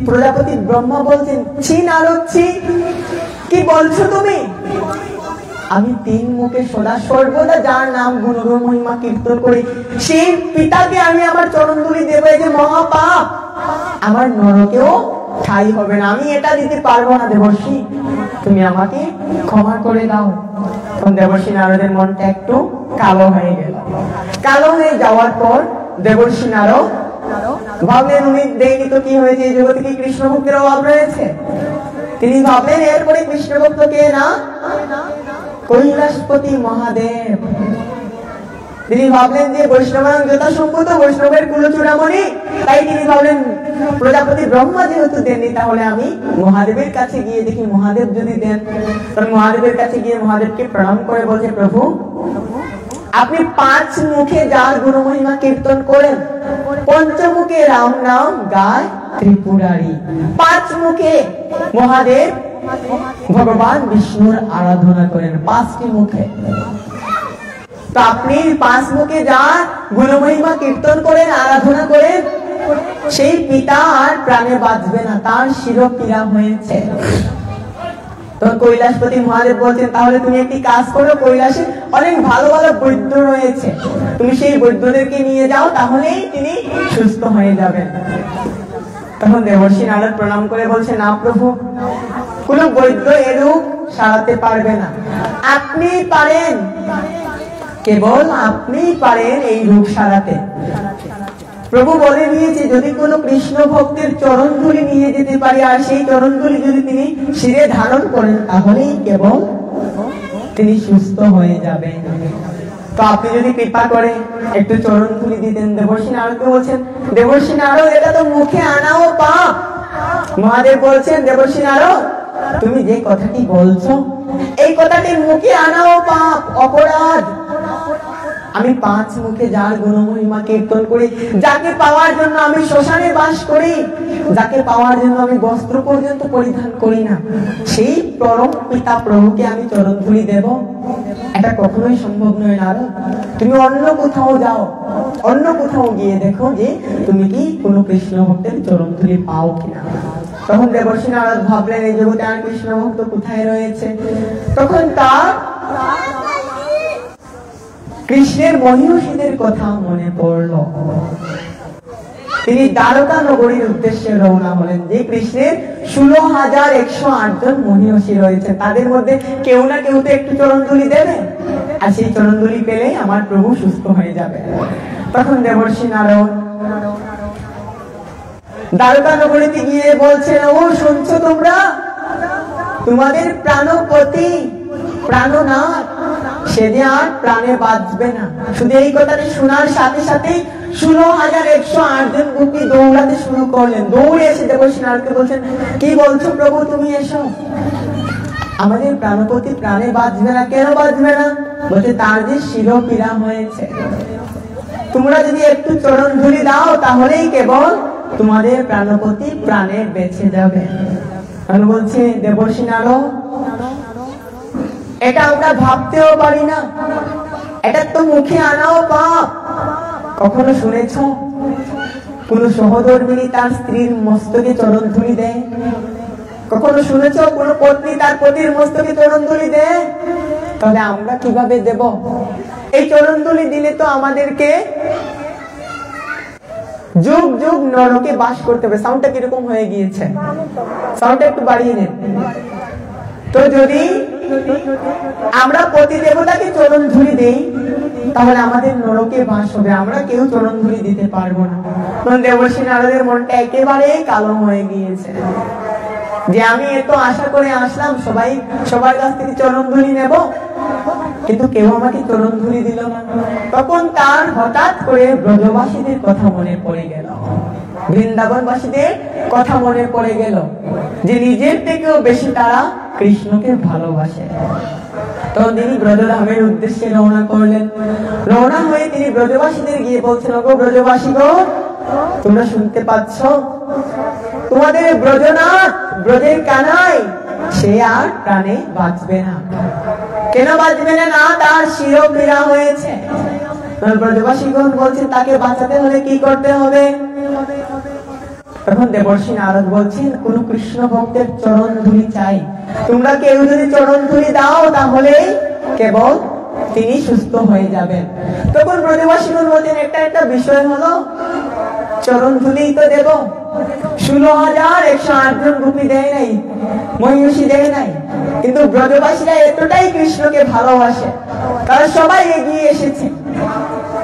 প্রজাপতি ব্রহ্মা বলছেন, ছি নারদ, ছি, কি বলছো তুমি? আমি 3 মুখে সদা সর্বদা যার নাম গুণ মহিমা কীর্তন করি, সেই পিতাকে আমি আমার চরণ ধুলি দেব, এই যে মহাপাপ, আমার নরকেও ঠাই হবে না, আমি এটা দিতে পারবো না দেবর্ষি, তুমি আমাকে ক্ষমা করে দাও। তখন দেবর্ষি নারদের মনটা একটু কালো হয়ে গেল। কালো হয়ে যাওয়ার পর দেবর্ষি নারদ ভাবলেন, উনি দেয়নি তো কি হয়েছে, এই জগতে কি কৃষ্ণ ভক্তের অভাব রয়েছে? তিনি ভাবলেন এরপরে কৃষ্ণ ভক্ত কে না, কৈলাসপতি মহাদেব। তিনি ভাবলেন যে বৈষ্ণবায়ন যথাসম্ভূত বৈষ্ণবের কুলচূড়ামণি, তাই তিনি ভাবলেন প্রজাপতি ব্রহ্মা যেহেতু দেননি, তাহলে আমি মহাদেবের কাছে গিয়ে দেখি, মহাদেব যদি দেন। তখন মহাদেবের কাছে গিয়ে মহাদেবকে প্রণাম করে বলছে, প্রভু আপনি 5 মুখে যার গুণমহিমা কীর্তন করেন, পঞ্চমুখে রাম নাম গায় ত্রিপুরারি, 5 মুখে মহাদেব ভগবান বিষ্ণুর আরাধনা করেন, 5টি মুখে। তো আপনি 5 মুখে যার গুণমহিমা কীর্তন করেন, আরাধনা করেন, সেই পিতা আর প্রাণে বাঁচবে না, তার শিরপীড়া হয়েছে। তখন কৈলাসপতি মহাদেব বলছেন, তাহলে তুমি একটি কাজ করো, কৈলাসে অনেক ভালো ভালো বৈদ্য রয়েছে, তুমি সেই বৈদ্যদেরকে নিয়ে যাও, তাহলেই তিনি সুস্থ হয়ে যাবেন। তখন দেবর্ষি নারদ প্রণাম করে বলছে, না প্রভু, কোন বৈদ্য এরূপ সারাতে পারবে না, আপনি পারেন, কেবল আপনি পারেন এই রোগ সারাতে। প্রভু বলে দিয়েছে, যদি কোনো কৃষ্ণ ভক্তের চরণ ধুলি নিয়ে যেতে পারি, আর সেই চরণ ধুলি যদি তিনি শিরে ধারণ করেন, তাহলেই কেবল তিনি সুস্থ হয়ে যাবেন। তো আপনি যদি কৃপা করে একটু চরণ ধুলি দিতেন। দেবর্ষি নারদকে বলছেন, দেবর্ষি নারদ, এটা তো মুখে আনাও পাপ। মহাদেব বলছেন, দেবর্ষি নারদ, তুমি যে কথাটি বলছো, এই কথাটি মুখে আনাও পাপ, অপরাধ। আমি 5 মুখে যার গুণমহিমা কীর্তন করি, যাকে পাওয়ার জন্য আমি শ্মশানে বাস করি, যাকে পাওয়ার জন্য আমি বস্ত্র পর্যন্ত পরিধান করি না, সেই পরম পিতা প্রভুকে আমি চরণ ধুলি দেব? এটা কখনোই সম্ভব নয় নারদ। তুমি অন্য কোথাও যাও, অন্য কোথাও গিয়ে দেখো যে তুমি কি কোনো কৃষ্ণ ভক্তের চরণ ধুলি পাও কিনা। তখন দেবর্ষি নারদ ভাবলেন, এই জগতে আর কৃষ্ণ ভক্ত কোথায় রয়েছে। তখন তার কৃষ্ণের মহিষীদের কথা মনে পড়ল। তিনি দ্বারকা নগরীর উদ্দেশ্যে রওনা হলেন, যে কৃষ্ণের 16,108 জন মহিষী রয়েছে, তাদের মধ্যে কেউ না কেউ তো একটু চরণধুলি দেবে, আর সেই চরণধুলি পেলে আমার প্রভু সুস্থ হয়ে যাবে। তখন দেবর্ষি নারদ দ্বারকা নগরীতে গিয়ে বলছেন, ও শুনছো তোমরা, তোমাদের প্রাণপতি প্রাণনাথ সে যে আর প্রাণে বাঁচবে না। শুধু এই কথাটি শোনার সাথে সাথে 16,108 জন গোপী দৌড়াতে শুরু করলেন। দৌড়ে এসে দেবর্ষি নারদকে বলছেন, কি বলছো প্রভু, তুমি এসো, আমাদের প্রাণপতি প্রাণে বাঁচবে না। কেন বাঁচবে না? বলছে, তার যে শিরপীড়া হয়েছে, তোমরা যদি একটু চরণ ধুলি দাও, তাহলেই কেবল তোমাদের প্রাণপতি প্রাণে বেঁচে যাবে। আমি বলছি, দেবর্ষি নারদ, এটা আমরা ভাবতেও পারি না, এটা তো মুখে আনাও পাপ। কখনো শুনেছ কোন সহধর্মিনী তার স্ত্রীর মস্তকে চরণ ধুলি দেয়? কখনো শুনেছ কোন পত্নী তার পতির মস্তকে চরণ ধুলি দেয়? তবে আমরা কিভাবে দেব? এই চরণ ধুলি দিলে তো আমাদেরকে যুগ যুগ নরকে বাস করতে হবে। সাউন্ডটা কিরকম হয়ে গিয়েছে? সাউন্ডটা একটু বাড়িয়ে নেন। তো যদি আমরা পতি দেবতাকে চরণ ধুলি দেই, তাহলে আমাদের নরকে বাস হবে, আমরা কেউ চরণ ধুলি দিতে পারবো না। দেবর্ষি নারদের মনটা একেবারে কালো হয়ে গিয়েছে, যে আমি এত আশা করে আসলাম সবার কাছ থেকে চরণ ধুলি নেব, কিন্তু কেউ আমাকে চরণ ধুলি দিল না। তখন তার হঠাৎ করে ব্রজবাসীদের কথা মনে পড়ে গেল, বৃন্দাবনবাসীদের কথা মনে পড়ে গেল, যে নিজের থেকেও বেশি তারা কৃষ্ণকে ভালোবাসে। তখন তিনি ব্রজধামের উদ্দেশ্যে রওনা করলেন। রওনা হয়ে তিনি ব্রজবাসীদের গিয়ে বলছেন, ওগো ব্রজবাসী গো, তোমরা শুনতে পাচ্ছ, তোমাদের ব্রজনাথ, ব্রজের কানাই, সে আর প্রাণে বাঁচবে না। কেন বাঁচবে না? না, তার শিরপীড়া হয়েছে। ব্রজবাসীগণ বলছেন, তাকে বাঁচাতে হলে কি করতে হবে? তখন দেবর্ষি নারদ বলছেন, কোন কৃষ্ণ ভক্তের চরণ ধুলি চাই, তোমরা কেউ যদি চরণ ধুলি দাও, তাহলে কেবল তিনি সুস্থ হয়ে যাবেন। তখন ব্রজবাসীগণ বলছেন, একটা বিষয় হলো, চরণ ধুলি তো দেব, 16,108 জন গোপী দেয় নাই, মহিষী দেয় নাই, কিন্তু ব্রজবাসীরা এতটাই কৃষ্ণকে ভালোবাসে, তারা সবাই এগিয়ে এসেছে।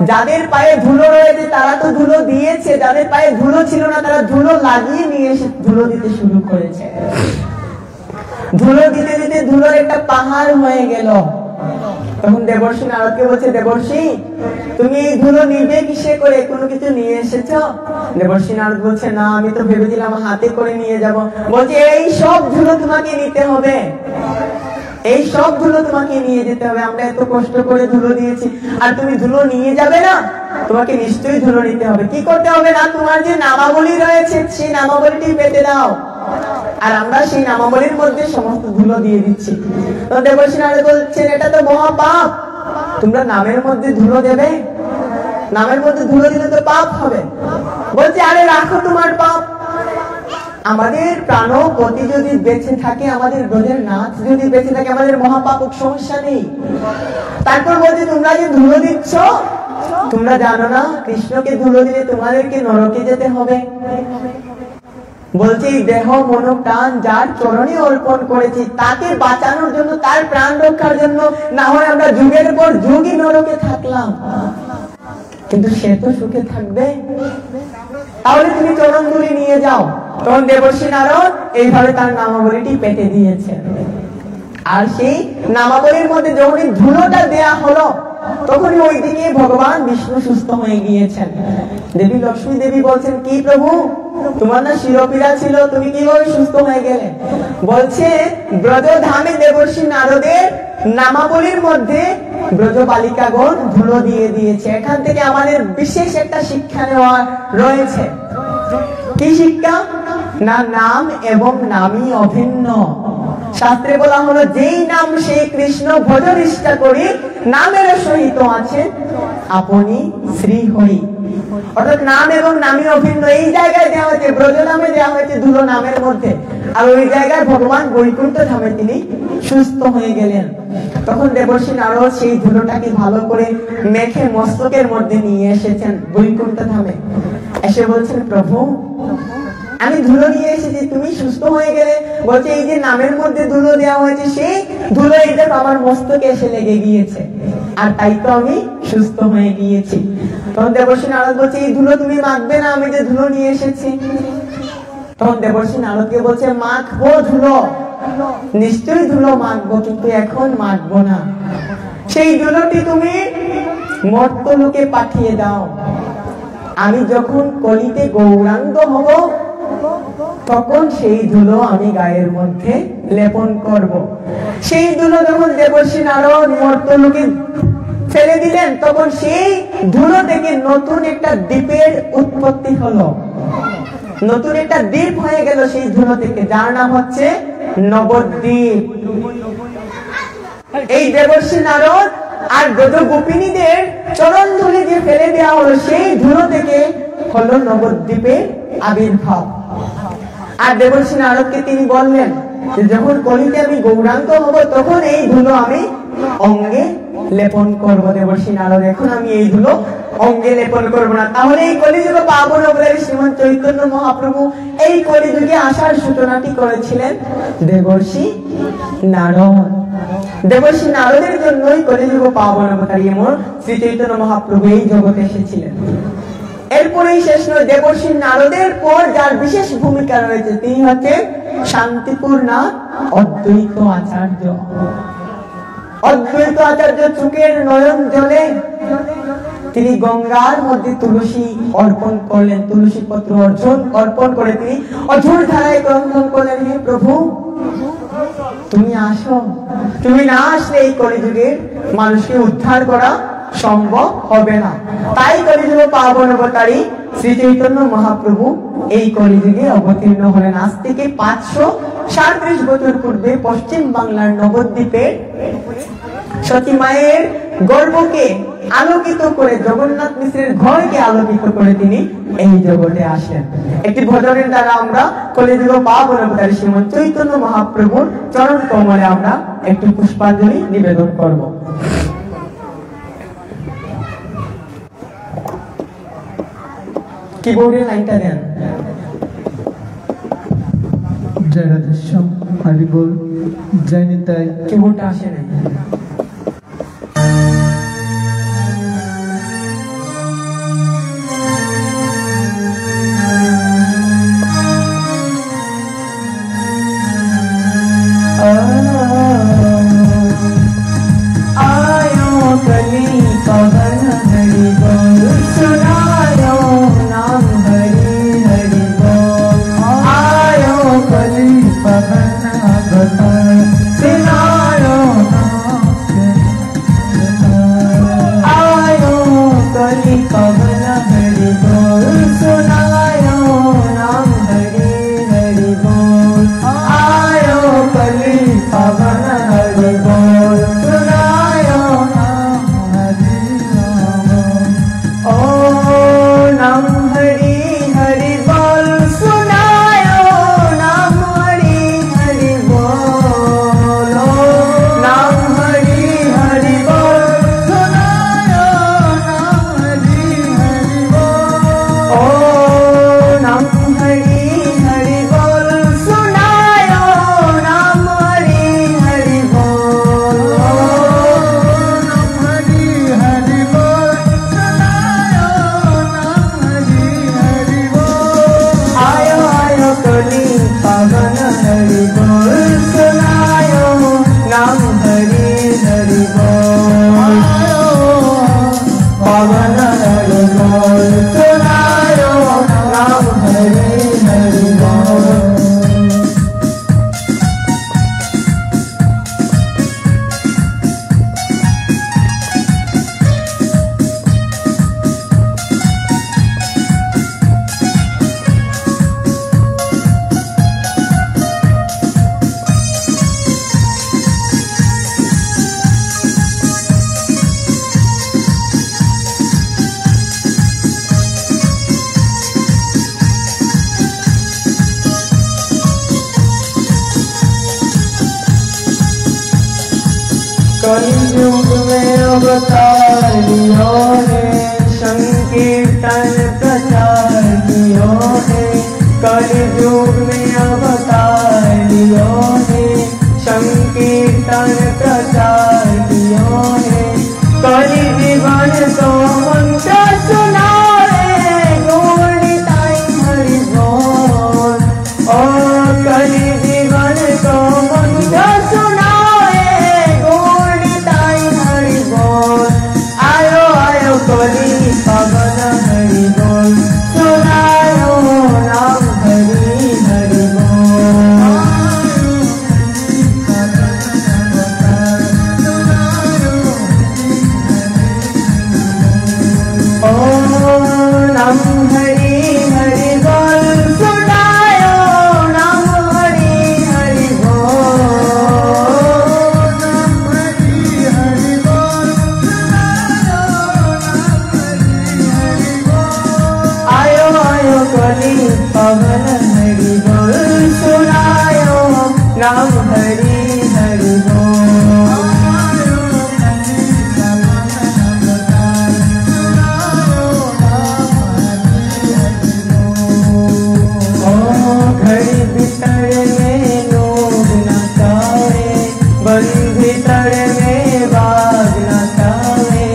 যাদের পায়ে ধুলো রয়েছে তারা তো ধুলো দিয়েছে, যাদের পায়ে ধুলো ছিল না তারা ধুলো লাগিয়ে নিয়ে এসে ধুলো দিতে শুরু করেছে। ধুলো দিতে দিতে ধুলোর একটা পাহাড় হয়ে গেল। তখন দেবর্ষি নারদকে বলছে, দেবর্ষি, তুমি এই ধুলো নিবে কিসে করে? কোনো কিছু নিয়ে এসেছো? দেবর্ষি নারদ বলছে, না, আমি তো ভেবেছিলাম হাতে করে নিয়ে যাব। বলছে, এই সব ধুলো তোমাকে নিতে হবে, এই সব ধুলো তোমাকে নিয়ে যেতে হবে। আমরা এত কষ্ট করে ধুলো দিয়েছি, আর তুমি ধুলো নিয়ে যাবে না? তোমাকে নিশ্চয়ই ধুলো নিতে হবে। কি করতে হবে? না, তোমার যে নামাবলী রয়েছে সেই নামাবলীটি পেতে দাও, আর আমরা সেই নামাবলীর মধ্যে সমস্ত ধুলো দিয়ে দিচ্ছি। তো দেবর্ষি নারদ বলছেন, এটা তো মহাপাপ, তোমরা নামের মধ্যে ধুলো দেবে? নামের মধ্যে ধুলো দিলে তো পাপ হবে। বলছে, আরে রাখো তোমার পাপ, আমাদের প্রাণপতি যদি বেঁচে থাকে, আমাদের ব্রজের নাথ যদি বেঁচে থাকে, আমাদের মহাপাপক সমস্যা নেই। তারপর বলছে তোমরা যে ধুলো দিচ্ছ, তোমরা জানো না কৃষ্ণকে ধুলো দিলে তোমাদেরকে নরকে যেতে হবে। বলছে এই দেহ মন প্রাণ যার চরণে অর্পণ করেছি, তাকে বাঁচানোর জন্য, তার প্রাণ রক্ষার জন্য না হয় আমরা যুগের পর যুগই নরকে থাকলাম, কিন্তু সে তো সুখে থাকবে। তাহলে তুমি চরণ ধুলি নিয়ে যাও। তখন দেবর্ষি নারদ এইভাবে তার নামাবলীটি পেতে দিয়েছে। আর সেই নামাবলীর মধ্যে যখনই ধুলোটা দেয়া হলো, তখনই ওইদিকে ভগবান বিষ্ণু সুস্থ হয়ে গিয়েছেন। দেবী লক্ষ্মী দেবী বলছেন, কি প্রভু তোমার না শিরোপীড়া ছিল, তুমি কিভাবে সুস্থ হয়ে গেলে? বলছে ব্রজধামে দেবর্ষি নারদের নামাবলীর মধ্যে ব্রজ বালিকাগণ ধুলো দিয়ে দিয়েছে। এখান থেকে আমাদের বিশেষ একটা শিক্ষা নেওয়া রয়েছে। কি শিক্ষা? না নাম এবং নামই অভিন্ন। শাস্ত্রে বলা হলো যেই নাম সেই কৃষ্ণ ভজ নিষ্ঠা করি, নামের সহিত আছে আপনি শ্রী হরি। অর্থাৎ নাম এবং নামই অভিন্ন। এই জায়গায় দেওয়া হয়েছে, ব্রজ নামে দেওয়া হয়েছে ধুলো নামের মধ্যে, আর ওই জায়গায় ভগবান বৈকুণ্ঠ ধামে তিনি সুস্থ হয়ে গেলেন। তখন দেবর্ষি নারদ সেই ধুলোটাকে ভালো করে মেখে মস্তকের মধ্যে নিয়ে এসেছেন বৈকুণ্ঠ ধামে। এসে বলছেন, প্রভু আমি ধুলো নিয়ে এসেছি, তুমি সুস্থ হয়ে গেলে। বলছে এই যে নামের মধ্যে ধুলো দেওয়া হয়েছে, সেই ধুলো এটা আমার মস্তকে এসে লেগে গিয়েছে, আর তাই তো আমি সুস্থ হয়ে গিয়েছি। তখন দেবর্ষি নারদ বলছে এই ধুলো তুমি মাখবে না, আমি যে ধুলো নিয়ে এসেছি। তখন দেবর্ষি নারদকে বলছে মাখবো ধুলো, নিশ্চয়ই ধুলো মাখবো, কিন্তু এখন মাখবো না। সেই ধুলোটি তুমি মর্ত্যলোকে পাঠিয়ে দাও। আমি যখন কলিতে গৌরাঙ্গ হব, তখন সেই ধুলো আমি গায়ের মধ্যে লেপন করব। সেই ধুলো যখন দেবর্ষি নারদ মর্ত্যলোকে ফেলে দিলেন, তখন সেই ধুলো থেকে নতুন একটা দ্বীপের উৎপত্তি হলো, নতুন একটা দ্বীপ হয়ে গেল সেই ধুলো থেকে, যার নাম হচ্ছে নবদ্বীপ। এই দেবর্ষি নারদ আর ব্রজ গোপিনীদের চরণ ধুলি যে ফেলে দেওয়া হলো, সেই ধুলো থেকে হলো নবদ্বীপের আবির্ভাব। আর দেবর্ষি নারদকে তিনি বললেন যখন কলিতে আমি গৌরাঙ্গ হব, তখন এই ধুলো আমি অঙ্গে লেপন করব। দেবর্ষি নারদ, এখন আমি এই ধুলো অঙ্গে লেপন করব না। তাহলে এই কলিযুগ পাবন অবতারী শ্রীমৎ চৈতন্য মহাপ্রভু এই কলিযুগে আসার সূচনাটি করেছিলেন দেবর্ষি নারদ। দেবর্ষি নারদের জন্যই কলিযুগ পাবন অবতারী এমন শ্রী চৈতন্য মহাপ্রভু এই জগতে এসেছিলেন। এরপরেই শেষ নয়, দেবর্ষি নারদের পর যার বিশেষ ভূমিকা রয়েছে, তিনি হচ্ছে শান্তিপূর্ণা অদ্বৈত আচার্য। অদ্বৈত আচার্য চোখের নয়ন জলে তিনি গঙ্গার মধ্যে তুলসী অর্পণ করলেন, তুলসী পত্র অর্পণ করে তিনি অঝোর ধারায় ক্রন্দন করলেন, হে প্রভু তুমি আসো, তুমি না আসলে এই কলিযুগের মানুষকে উদ্ধার করা সম্ভব হবে না। তাই কলিযুগ পাবন অবতারী শ্রী চৈতন্য মহাপ্রভু এই কলিযুগে অবতীর্ণ হলেন। আজ থেকে 537 বছর পূর্বে পশ্চিম বাংলার নবদ্বীপের সতী মায়ের গর্ভকে আলোকিত করে, জগন্নাথ মিশ্রের ঘরকে আলোকিত করে তিনি এই জগতে আসেন। একটি ভজনের দ্বারা আমরা কলিযুগ পাবন অবতারী শ্রীমৎ চৈতন্য মহাপ্রভুর চরণ কমলে আমরা একটি পুষ্পাঞ্জলি নিবেদন করব। কিবোর্ডের লাইনটা দেন। জয় রাধেশ্যাম, হরি বল, জয় নিতাই। কিবোর্ডটা আসে না। आयो कली पवन हरि बोल, सुनायो नाम हरि हरि बोल। आयो कली पवन अवतार, सुनायो नाम युग में अवतार लियो है, संकीर्तन प्रचार कियो है। कलयुग में अवतार लियो है, संकीर्तन प्रचार कियो है। कलि जीवन को मंत्र सुनाए, गोनिताई हरि बोल। ओ कलि जीवन को मंत्र सुनाए, गोनिताई हरि बोल। आयो आयो कलि पवन हरि बोल, सुनायो नाम हरि हरि बोल। नाम हरि हरि बोल, सुनायो नाम हरि हरि बोल। नाम हरि हरि बोल, सुनायो नाम हरि हरि बोल। आयो आयो कलि पवन हरि बोल, सुनायो नाम हरि हरि बोल। घड़ी भीतर में लोग नचाए, बन भीतर में बाग नचाए।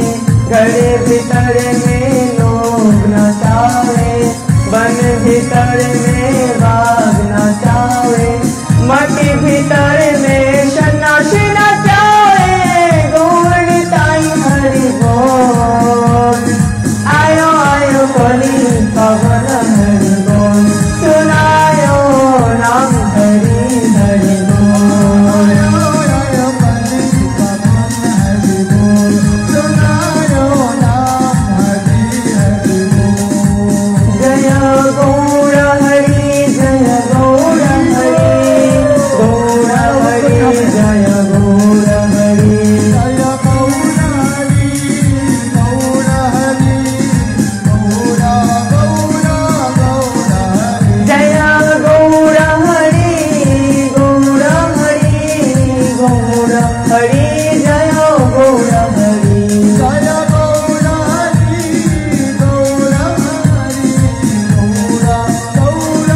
घड़ी भीतर में लोग नचाए, बन भीतर में बाग नचाए। मटी भीतर में सन्यासी नचाए, गोनिताई हरि बोल। आयो आयो कलि पवन हरि बोल, सुनायो नाम हरि हरि बोल। आयो कलि पवन हरि बोल, सुनायो नाम हरि हरि बोल। जय गौर हरि, जय गौर हरि, गौर हरि जय गौर हरि। जय गौर हरि, गौर हरि, गौर गौर गौर हरि। जय गौर हरि, गौर हरि, गौर हरि जय गौर हरि। जय गौर हरि, गौर हरि, गौर गौर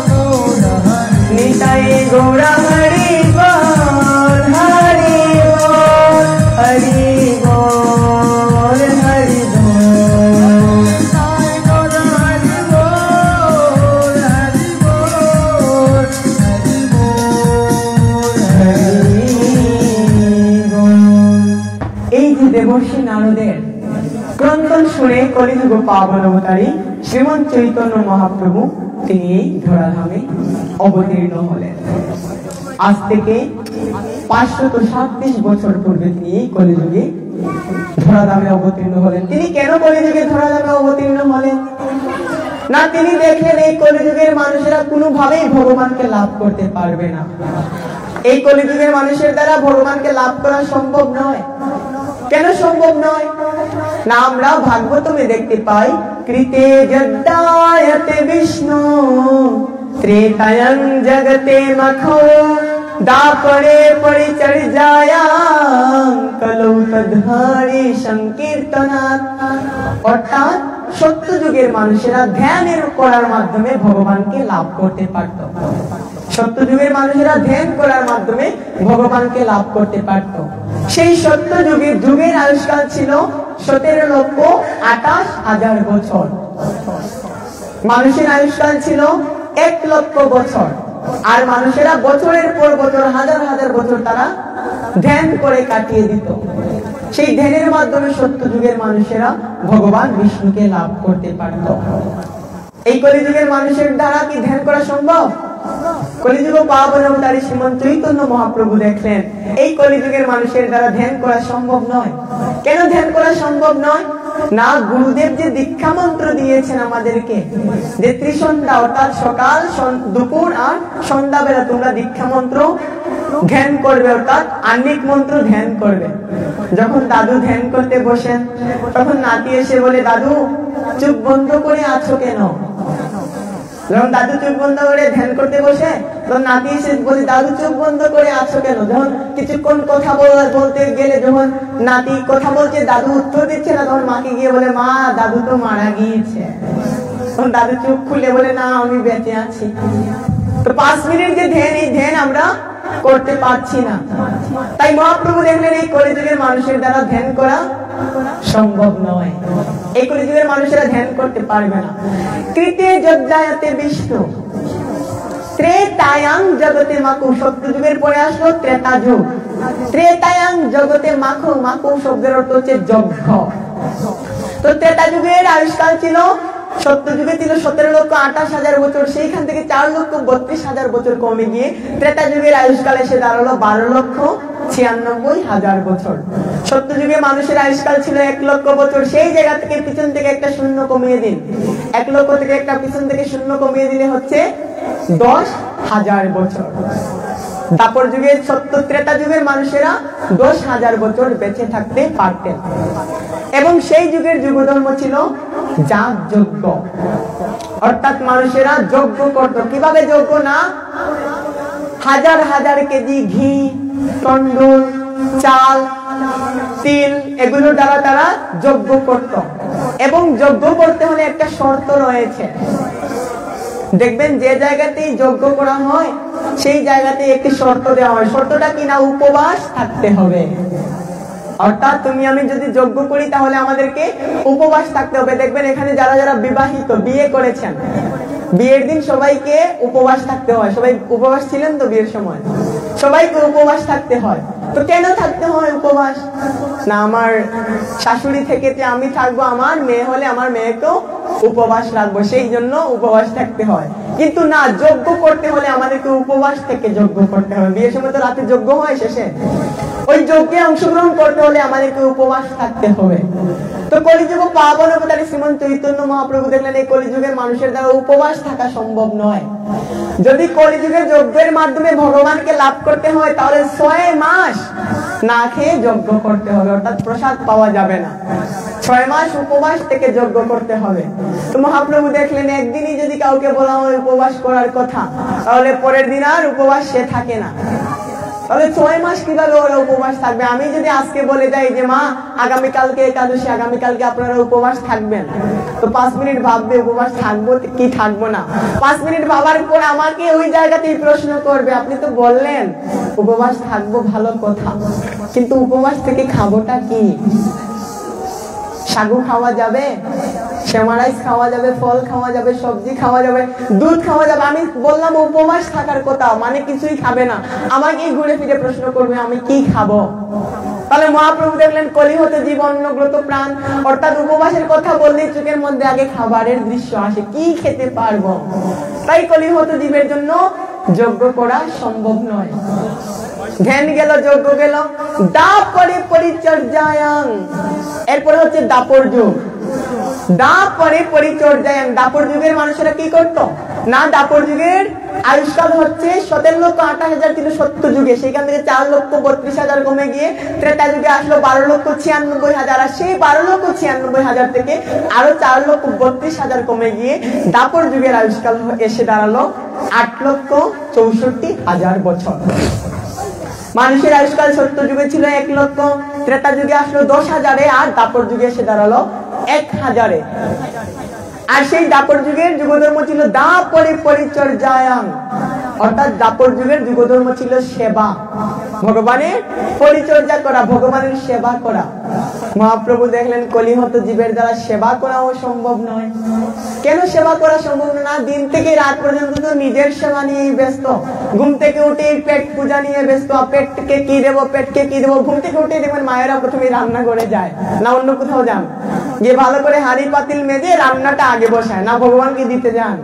गौर हरि। निताई गौर हरि बोल, हरि बोल, हरि बोल, हरि बोल। निताई गौर हरि बोल, हरि बोल, हरि बोल, हरि बोल। এই যে দেবর্ষি নারদের ক্রন্দন শুনে কলিযুগ পাবন অবতারী শ্রীমন্ত চৈতন্য মহাপ্রভু তিনি এই ধরাধামে অবতীর্ণ হলেন। আজ থেকে 527 বছর পূর্বে তিনি এই কলিযুগে ধরাধামে অবতীর্ণ হলেন। তিনি কেন কলিযুগে ধরাধামে অবতীর্ণ হলেন? না তিনি দেখলেন এই কলিযুগের মানুষেরা কোনোভাবেই ভগবানকে লাভ করতে পারবে না। এই কলিযুগের মানুষের দ্বারা ভগবানকে লাভ করা সম্ভব নয়। কেন সম্ভব নয়? না আমরা ভাগবতমে দেখতে পাই, কৃতে যদ্দায়তে বিষ্ণু ত্রেতায়ং জগতে মখো দাপরে পরিচর্যায়াং কলৌ তদ্ধারি সংকীর্তনাৎ। অর্থাৎ সত্য যুগের মানুষেরা ধ্যানের করার মাধ্যমে ভগবানকে লাভ করতে পারত। সত্য যুগের মানুষেরা ধ্যান করার মাধ্যমে ভগবানকে লাভ করতে পারত। সেই সত্য যুগের আয়ুষ্কাল ছিল 17,28,000 বছর। মানুষের আয়ুষ্কাল ছিল 1,00,000 বছর। আর মানুষেরা বছরের পর বছর, হাজার হাজার বছর তারা ধ্যান করে কাটিয়ে দিত। সেই ধ্যানের মাধ্যমে সত্য যুগের মানুষেরা ভগবান বিষ্ণুকে লাভ করতে পারত। এই কলিযুগের মানুষের দ্বারা কি ধ্যান করা সম্ভব? কলিযুগ পাবন অবতারী শ্রীমন্ত চৈতন্য মহাপ্রভু দেখলেন এই কলিযুগের মানুষের দ্বারা ধ্যান করা সম্ভব নয়। কেন ধ্যান করা সম্ভব নয়? না গুরুদেব যে দীক্ষা মন্ত্র দিয়েছেন আমাদেরকে, যে ত্রিসন্ধ্যা অর্থাৎ সকাল, দুপুর আর সন্ধ্যা বেলা তোমরা দীক্ষা মন্ত্র ধ্যান করবে, অর্থাৎ আহ্নিক মন্ত্র ধ্যান করবে। যখন দাদু ধ্যান করতে বসেন তখন নাতি এসে বলে, দাদু চুপ বন্ধ করে আছো কেন? যখন দাদু চোখ বন্ধ করে ধ্যান করতে বসে, তখন নাতি এসে বলে, দাদু চোখ বন্ধ করে আছো কেন? যখন কিছুক্ষণ কথা বলতে গেলে, যখন নাতি কথা বলছে, দাদু উত্তর দিচ্ছে না, তখন মাকে গিয়ে বলে, মা দাদু তো মারা গিয়েছে। তখন দাদু চোখ খুলে বলে, না আমি বেঁচে আছি। তো 5 মিনিট যে ধ্যান, এই ধ্যান আমরা করতে পারছি না। তাই মহাপ্রভু দেখলেন এই কলিযুগের মানুষের দ্বারা ধ্যান করা সম্ভব নয়। এই কলিযুগের মানুষেরা ধ্যান করতে পারবে না। কৃতে যজ্ঞায়তে বিষ্ণু ত্রেতায়াং জগতে মাকু। সত্যযুগের পরে আসলো ত্রেতা যুগ। ত্রেতায়াং জগতে মাকু, মাকু শব্দের অর্থ হচ্ছে যজ্ঞ। তো ত্রেতা যুগের আয়ুষ্কাল ছিল, সত্যযুগে ছিল 17,28,000 বছর, সেইখান থেকে 4,32,000 বছর কমে গিয়ে ত্রেতা যুগের আয়ুষ্কাল এসে দাঁড়ালো 12,96,000 বছর। সত্যযুগে মানুষের আয়ুষ্কাল ছিল 1,00,000 বছর, সেই জায়গা থেকে পিছন থেকে একটা শূন্য কমিয়ে দিন, 1,00,000 থেকে একটা পিছন থেকে শূন্য কমিয়ে দিলে হচ্ছে 10,000 বছর। দাপর যুগে ত্রেতা যুগের মানুষেরা 10,000 বছর বেঁচে থাকতে পারতেন। এবং সেই যুগের যুগধর্ম ছিল যাগ যজ্ঞ, অর্থাৎ মানুষেরা যজ্ঞ করত। কিভাবে যজ্ঞ? না হাজার হাজার কেজি ঘি, তন্ডুল, চাল, তিল, এগুলোর দ্বারা তারা যজ্ঞ করত। এবং যজ্ঞ করতে হলে একটা শর্ত রয়েছে। দেখবেন যে জায়গাতেই যজ্ঞ করা হয় সেই জায়গাতে একটি শর্ত দেওয়া হয়। শর্তটা কি? না উপবাস থাকতে হবে। অর্থাৎ তুমি আমি যদি যজ্ঞ করি তাহলে আমাদেরকে উপবাস থাকতে হবে। দেখবেন এখানে যারা যারা বিবাহিত, বিয়ে করেছেন, বিয়ের দিন সবাইকে উপবাস থাকতে হয়। সবাই উপবাস ছিলেন তো বিয়ের সময়? সবাইকে উপবাস থাকতে হয়। তো কেন থাকতে হয় উপবাস? না আমার শাশুড়ি থেকে যে আমি থাকবো, আমার মেয়ে হলে আমার মেয়েকেও উপবাস রাখবো, সেই জন্য উপবাস থাকতে হয়। কিন্তু না, যজ্ঞ করতে হলে আমাদেরকে উপবাস থেকে যজ্ঞ করতে হবে। বিয়ের সময় তো রাতে যজ্ঞ হয় শেষে, ওই যজ্ঞে অংশগ্রহণ করতে হলে আমাদেরকে উপবাস থাকতে হবে। তো কলিযুগ পাবন অবতারী শ্রীমন্ত চৈতন্য মহাপ্রভু দেখলেন এই কলিযুগের মানুষের দ্বারা উপবাস থাকা সম্ভব নয়। যদি কলিযুগে যজ্ঞের মাধ্যমে ভগবানকে লাভ করতে হয় তাহলে 6 মাস না খেয়ে যজ্ঞ করতে হবে, অর্থাৎ প্রসাদ পাওয়া যাবে না। 6 মাস উপবাস থেকে যজ্ঞ করতে হবে। তো মহাপ্রভু দেখলেন একদিনই যদি কাউকে বলা হয় উপবাস করার কথা, তাহলে পরের দিন আর উপবাস সে থাকে না। তাহলে 6 মাস কিভাবে ওরা উপবাস থাকবে? আমি যদি আজকে বলে যাই যে মা আগামীকালকে একাদশী, আগামীকালকে আপনারা উপবাস থাকবেন, তো 5 মিনিট ভাববে উপবাস থাকবো কি থাকবো না। 5 মিনিট ভাবার পর আমাকে ওই জায়গাতেই প্রশ্ন করবে, আপনি তো বললেন উপবাস থাকবো, ভালো কথা, কিন্তু উপবাস থেকে খাবোটা কি? সাগু খাওয়া যাবে, শ্যামারাইস খাওয়া যাবে, ফল খাওয়া যাবে, সবজি খাওয়া যাবে, দুধ খাওয়া যাবে। আমি বললাম উপবাস থাকার কথা, মানে কিছুই খাবে না। আমাকে ঘুরে ফিরে প্রশ্ন করবে আমি কি খাবো? তাহলে মহাপ্রভু দেখলেন কলি হতে জীব অন্নগ্রত প্রাণ, অর্থাৎ উপবাসের কথা বললেই চোখের মধ্যে আগে খাবারের দৃশ্য আসে, কি খেতে পারবো। তাই কলি হতে জীবের জন্য যজ্ঞ করা সম্ভব নয়। ধ্যান গেল, যজ্ঞ গেল, দাপরে পরিচর্যায়ং। এরপরে হচ্ছে দাপর যুগ। দাপরে পরিচর্যায়ং, দাপর যুগের মানুষেরা কি করতো? না দাপর যুগের আয়ুষ্কাল হচ্ছে 17,28,000 ছিল সত্য যুগে, সেখান থেকে 4,32,000 কমে গিয়ে ত্রেতা যুগে আসলো 12,96,000। আর সেই 12,96,000 থেকে আরো 4,32,000 কমে গিয়ে দাপর যুগের আয়ুষ্কাল এসে দাঁড়ালো 8,64,000 বছর। মানুষের আয়ুষ্কাল সত্য যুগে ছিল 1,00,000, ত্রেতা যুগে আসলো 10,000, আর দাপর যুগে এসে দাঁড়ালো 1,000। আর সেই দাপর যুগের যুগধর্ম ছিল দাপরে পরিচর্যায়ং, অর্থাৎ দাপর যুগের যুগধর্ম ছিল সেবা, ভগবানের পরিচর্যা করা, ভগবানের সেবা করা। মহাপ্রভু দেখলেন কলিহত জীবের দ্বারা সেবা করাও সম্ভব নয়। কেন সেবা করা সম্ভব না? দিন থেকে রাত পর্যন্ত তো নিজের সেবা নিয়েই ব্যস্ত। ঘুম থেকে উঠে পেট পূজা নিয়ে ব্যস্ত, পেটকে কি দেবো, পেটকে কি দেবো। ঘুম থেকে উঠে দেখবেন মায়েরা প্রথমে রান্না করে যায়, না অন্য কোথাও যান, গিয়ে ভালো করে হাঁড়ি পাতিল মেজে রান্নাটা আগে বসায়, না ভগবানকে দিতে যান।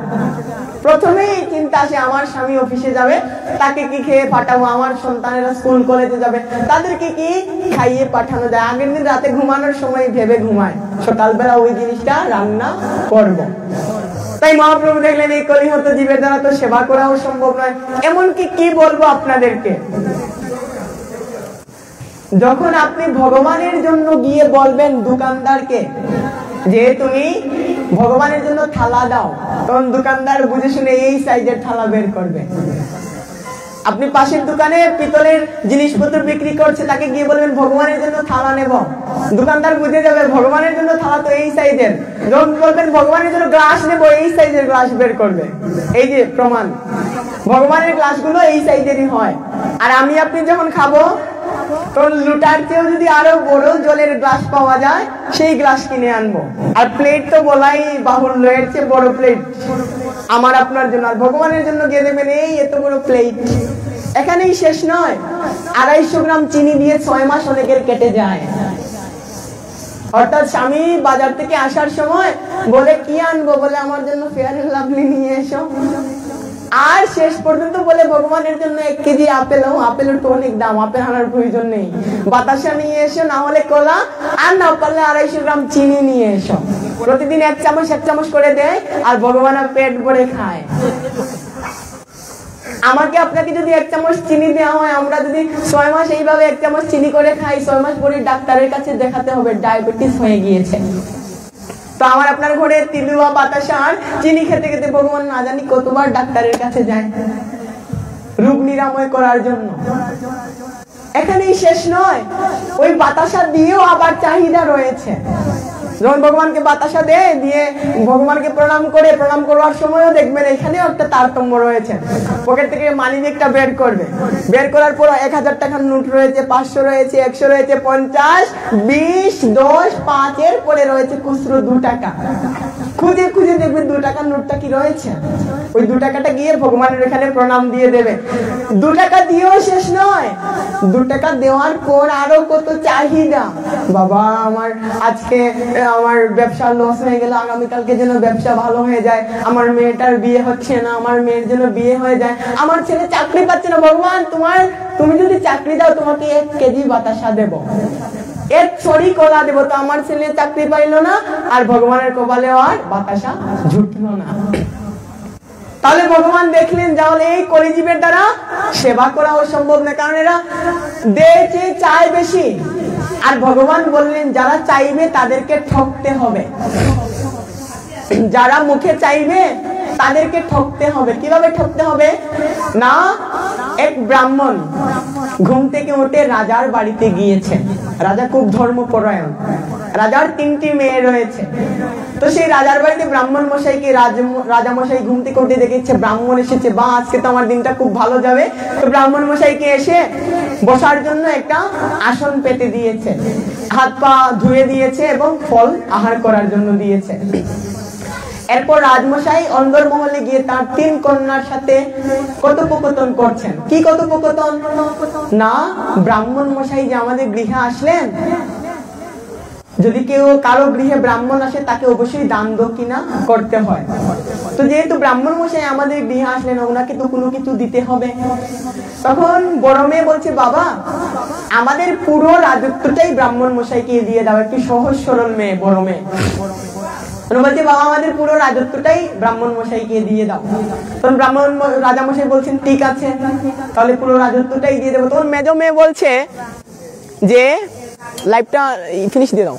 প্রথমেই চিন্তা আসে আমার স্বামী অফিসে যাবে, তাকে কি খেয়ে পাঠাবো, আমার সন্তানেরা স্কুল কলেজে যাবে, তাদেরকে কি খাইয়ে পাঠানো যায়। আগের দিন রাতে ঘুমানোর সময় ভেবে ঘুমায় সকালবেলা ওই জিনিসটা রান্না করব। তাই মহাপ্রভু দেখলেন এই কলিহত জীবের দ্বারা তো সেবা করাও সম্ভব নয়। এমনকি কি বলবো আপনাদেরকে, যখন আপনি ভগবানের জন্য গিয়ে বলবেন দোকানদারকে যে তুমি ভগবানের জন্য থালা দাও, তখন দোকানদার বুঝে শুনে এই সাইজের থালা বের করবে। আপনি পাশের দোকানে পিতলের জিনিসপত্র বিক্রি করছে, তাকে গিয়ে বলবেন ভগবানের জন্য থালা নেব, দোকানদার বুঝে যাবে ভগবানের জন্য থালা তো এই সাইজের। যখন বলবেন ভগবানের জন্য গ্লাস নেব, এই সাইজের গ্লাস বের করবে। এই যে প্রমাণ, ভগবানের গ্লাসগুলো এই সাইজেরই হয়। আর আমি আপনি যখন খাবো তখন লুটার চেয়েও যদি আরো বড় জলের গ্লাস পাওয়া যায় সেই গ্লাস কিনে আনবো। আর প্লেট তো বলাই বাহুল্য, এর চেয়ে বড় প্লেট আমার আপনার জন্য, আর ভগবানের জন্য গিয়ে দেবেন এই এত বড় প্লেট। এখানেই শেষ নয়, 250 গ্রাম চিনি দিয়ে 6 মাস অনেকের কেটে যায়। অর্থাৎ স্বামী বাজার থেকে আসার সময় বলে কি আনবো, বলে আমার জন্য ফেয়ার এন্ড লাভলি নিয়ে এসো। আর শেষ পর্যন্ত বলে ভগবানের জন্য 1 কেজি আপেল, আপেলের তো অনেক দাম, আপেল আনার প্রয়োজন নেই, বাতাসা নিয়ে এসো, না হলে কলা, আর না পারলে 250 গ্রাম চিনি নিয়ে এসো। প্রতিদিন 1 চামচ করে দেয়, আর ভগবান পেট ভরে খায়। আমাকে আপনাকে যদি 1 চামচ চিনি দেওয়া হয়, আমরা যদি 6 মাস এইভাবে 1 চামচ চিনি করে খাই, 6 মাস পরে ডাক্তারের কাছে দেখাতে হবে ডায়াবেটিস হয়ে গিয়েছে। তো আমার আপনার ঘরে তিলুয়া, বাতাসা আর চিনি খেতে খেতে ভগবান না জানি কতবার ডাক্তারের কাছে যায় রোগ নিরাময় করার জন্য। এখানেই শেষ নয়, ওই বাতাসা দিয়েও আবার চাহিদা রয়েছে। যখন ভগবানকে বাতাসা দিয়ে ভগবানকে প্রণাম করার সময়ও দেখবেন এখানেও একটা তারতম্য রয়েছে। পকেট থেকে মানি ব্যাগটা বের করবে, বের করার পর 1000 টাকার নোট রয়েছে, 500 রয়েছে, 100 রয়েছে, 50, 20, 10, 5 এর পরে রয়েছে খুচরো 2 টাকা। খুঁজে খুঁজে দেখবেন 2 টাকার নোটটা কি রয়েছে, ওই 2 টাকাটা গিয়ে ভগবানের এখানে প্রণাম দিয়ে দেবে। 2 টাকা দিয়েও শেষ নয়, 2 টাকা দেওয়ার পর আরো কত চাহিদা। বাবা আমার আজকে আমার ব্যবসা লস হয়ে গেল, আগামীকালকে যেন ব্যবসা ভালো হয়ে যায়, আমার মেয়েটার বিয়ে হচ্ছে না, আমার মেয়ের জন্য বিয়ে হয়ে যায়, আমার ছেলে চাকরি পাচ্ছে না, ভগবান তুমি যদি চাকরি দাও তোমাকে 1 কেজি বাতাসা দেব, 1 ছড়ি কলা দেবো, তো আমার ছেলে চাকরি পাইলো না, আর ভগবানের কপালে আর বাতাসা জুটলো না। তাহলে ভগবান দেখলেন যাহলে এই কলিজীবের দ্বারা সেবা করা অসম্ভব না, কারণ এরা দেয় চায় বেশি। আর ভগবান বললেন যারা চাইবে তাদেরকে ঠকতে হবে, যারা মুখে চাইবে তাদেরকে ঠকতে হবে। কিভাবে ঠকতে হবে না, এক ব্রাহ্মণ ঘুম থেকে উঠে রাজার বাড়িতে গিয়েছে। রাজা খুব ধর্মপরায়ণ, রাজার 3টি মেয়ে রয়েছে। তো সেই রাজার বাড়িতে ব্রাহ্মণ মশাইকে রাজা মশাই ঘুম থেকে উঠে দেখেছে ব্রাহ্মণ এসেছে, বা আজকে তো আমার দিনটা খুব ভালো যাবে। তো ব্রাহ্মণ মশাইকে এসে বসার জন্য একটা আসন পেতে দিয়েছে, হাত পা ধুয়ে দিয়েছে এবং ফল আহার করার জন্য দিয়েছে। এরপর রাজমশাই অন্দরমহলে গিয়ে তার 3 কন্যার সাথে কথোপকথন করছেন। কি কথোপকথন না, ব্রাহ্মণ মশাই যে আমাদের গৃহে আসলেন, যদি কেউ কারো গৃহে ব্রাহ্মণ আসে তাকে অবশ্যই দান দক্ষিণা করতে হয়। তো যেহেতু ব্রাহ্মণ মশাই আমাদের গৃহে আসলেন, ওনাকে তো কোনো কিছু দিতে হবে। তখন বড় মেয়ে বলছে বাবা আমাদের পুরো রাজত্বটাই ব্রাহ্মণ মশাইকে দিয়ে দাও। একটি সহজ সরল মেয়ে, বড় মেয়ে বলছে বাবা আমাদের পুরো রাজত্বটাই ব্রাহ্মণ মশাইকে দিয়ে দাও। তখন ব্রাহ্মণ রাজা মশাই বলছেন ঠিক আছে, তাহলে পুরো রাজত্বটাই দিয়ে দেবো। তখন মেজো মেয়ে বলছে যে লাইভটা ফিনিশ দিয়ে দাও।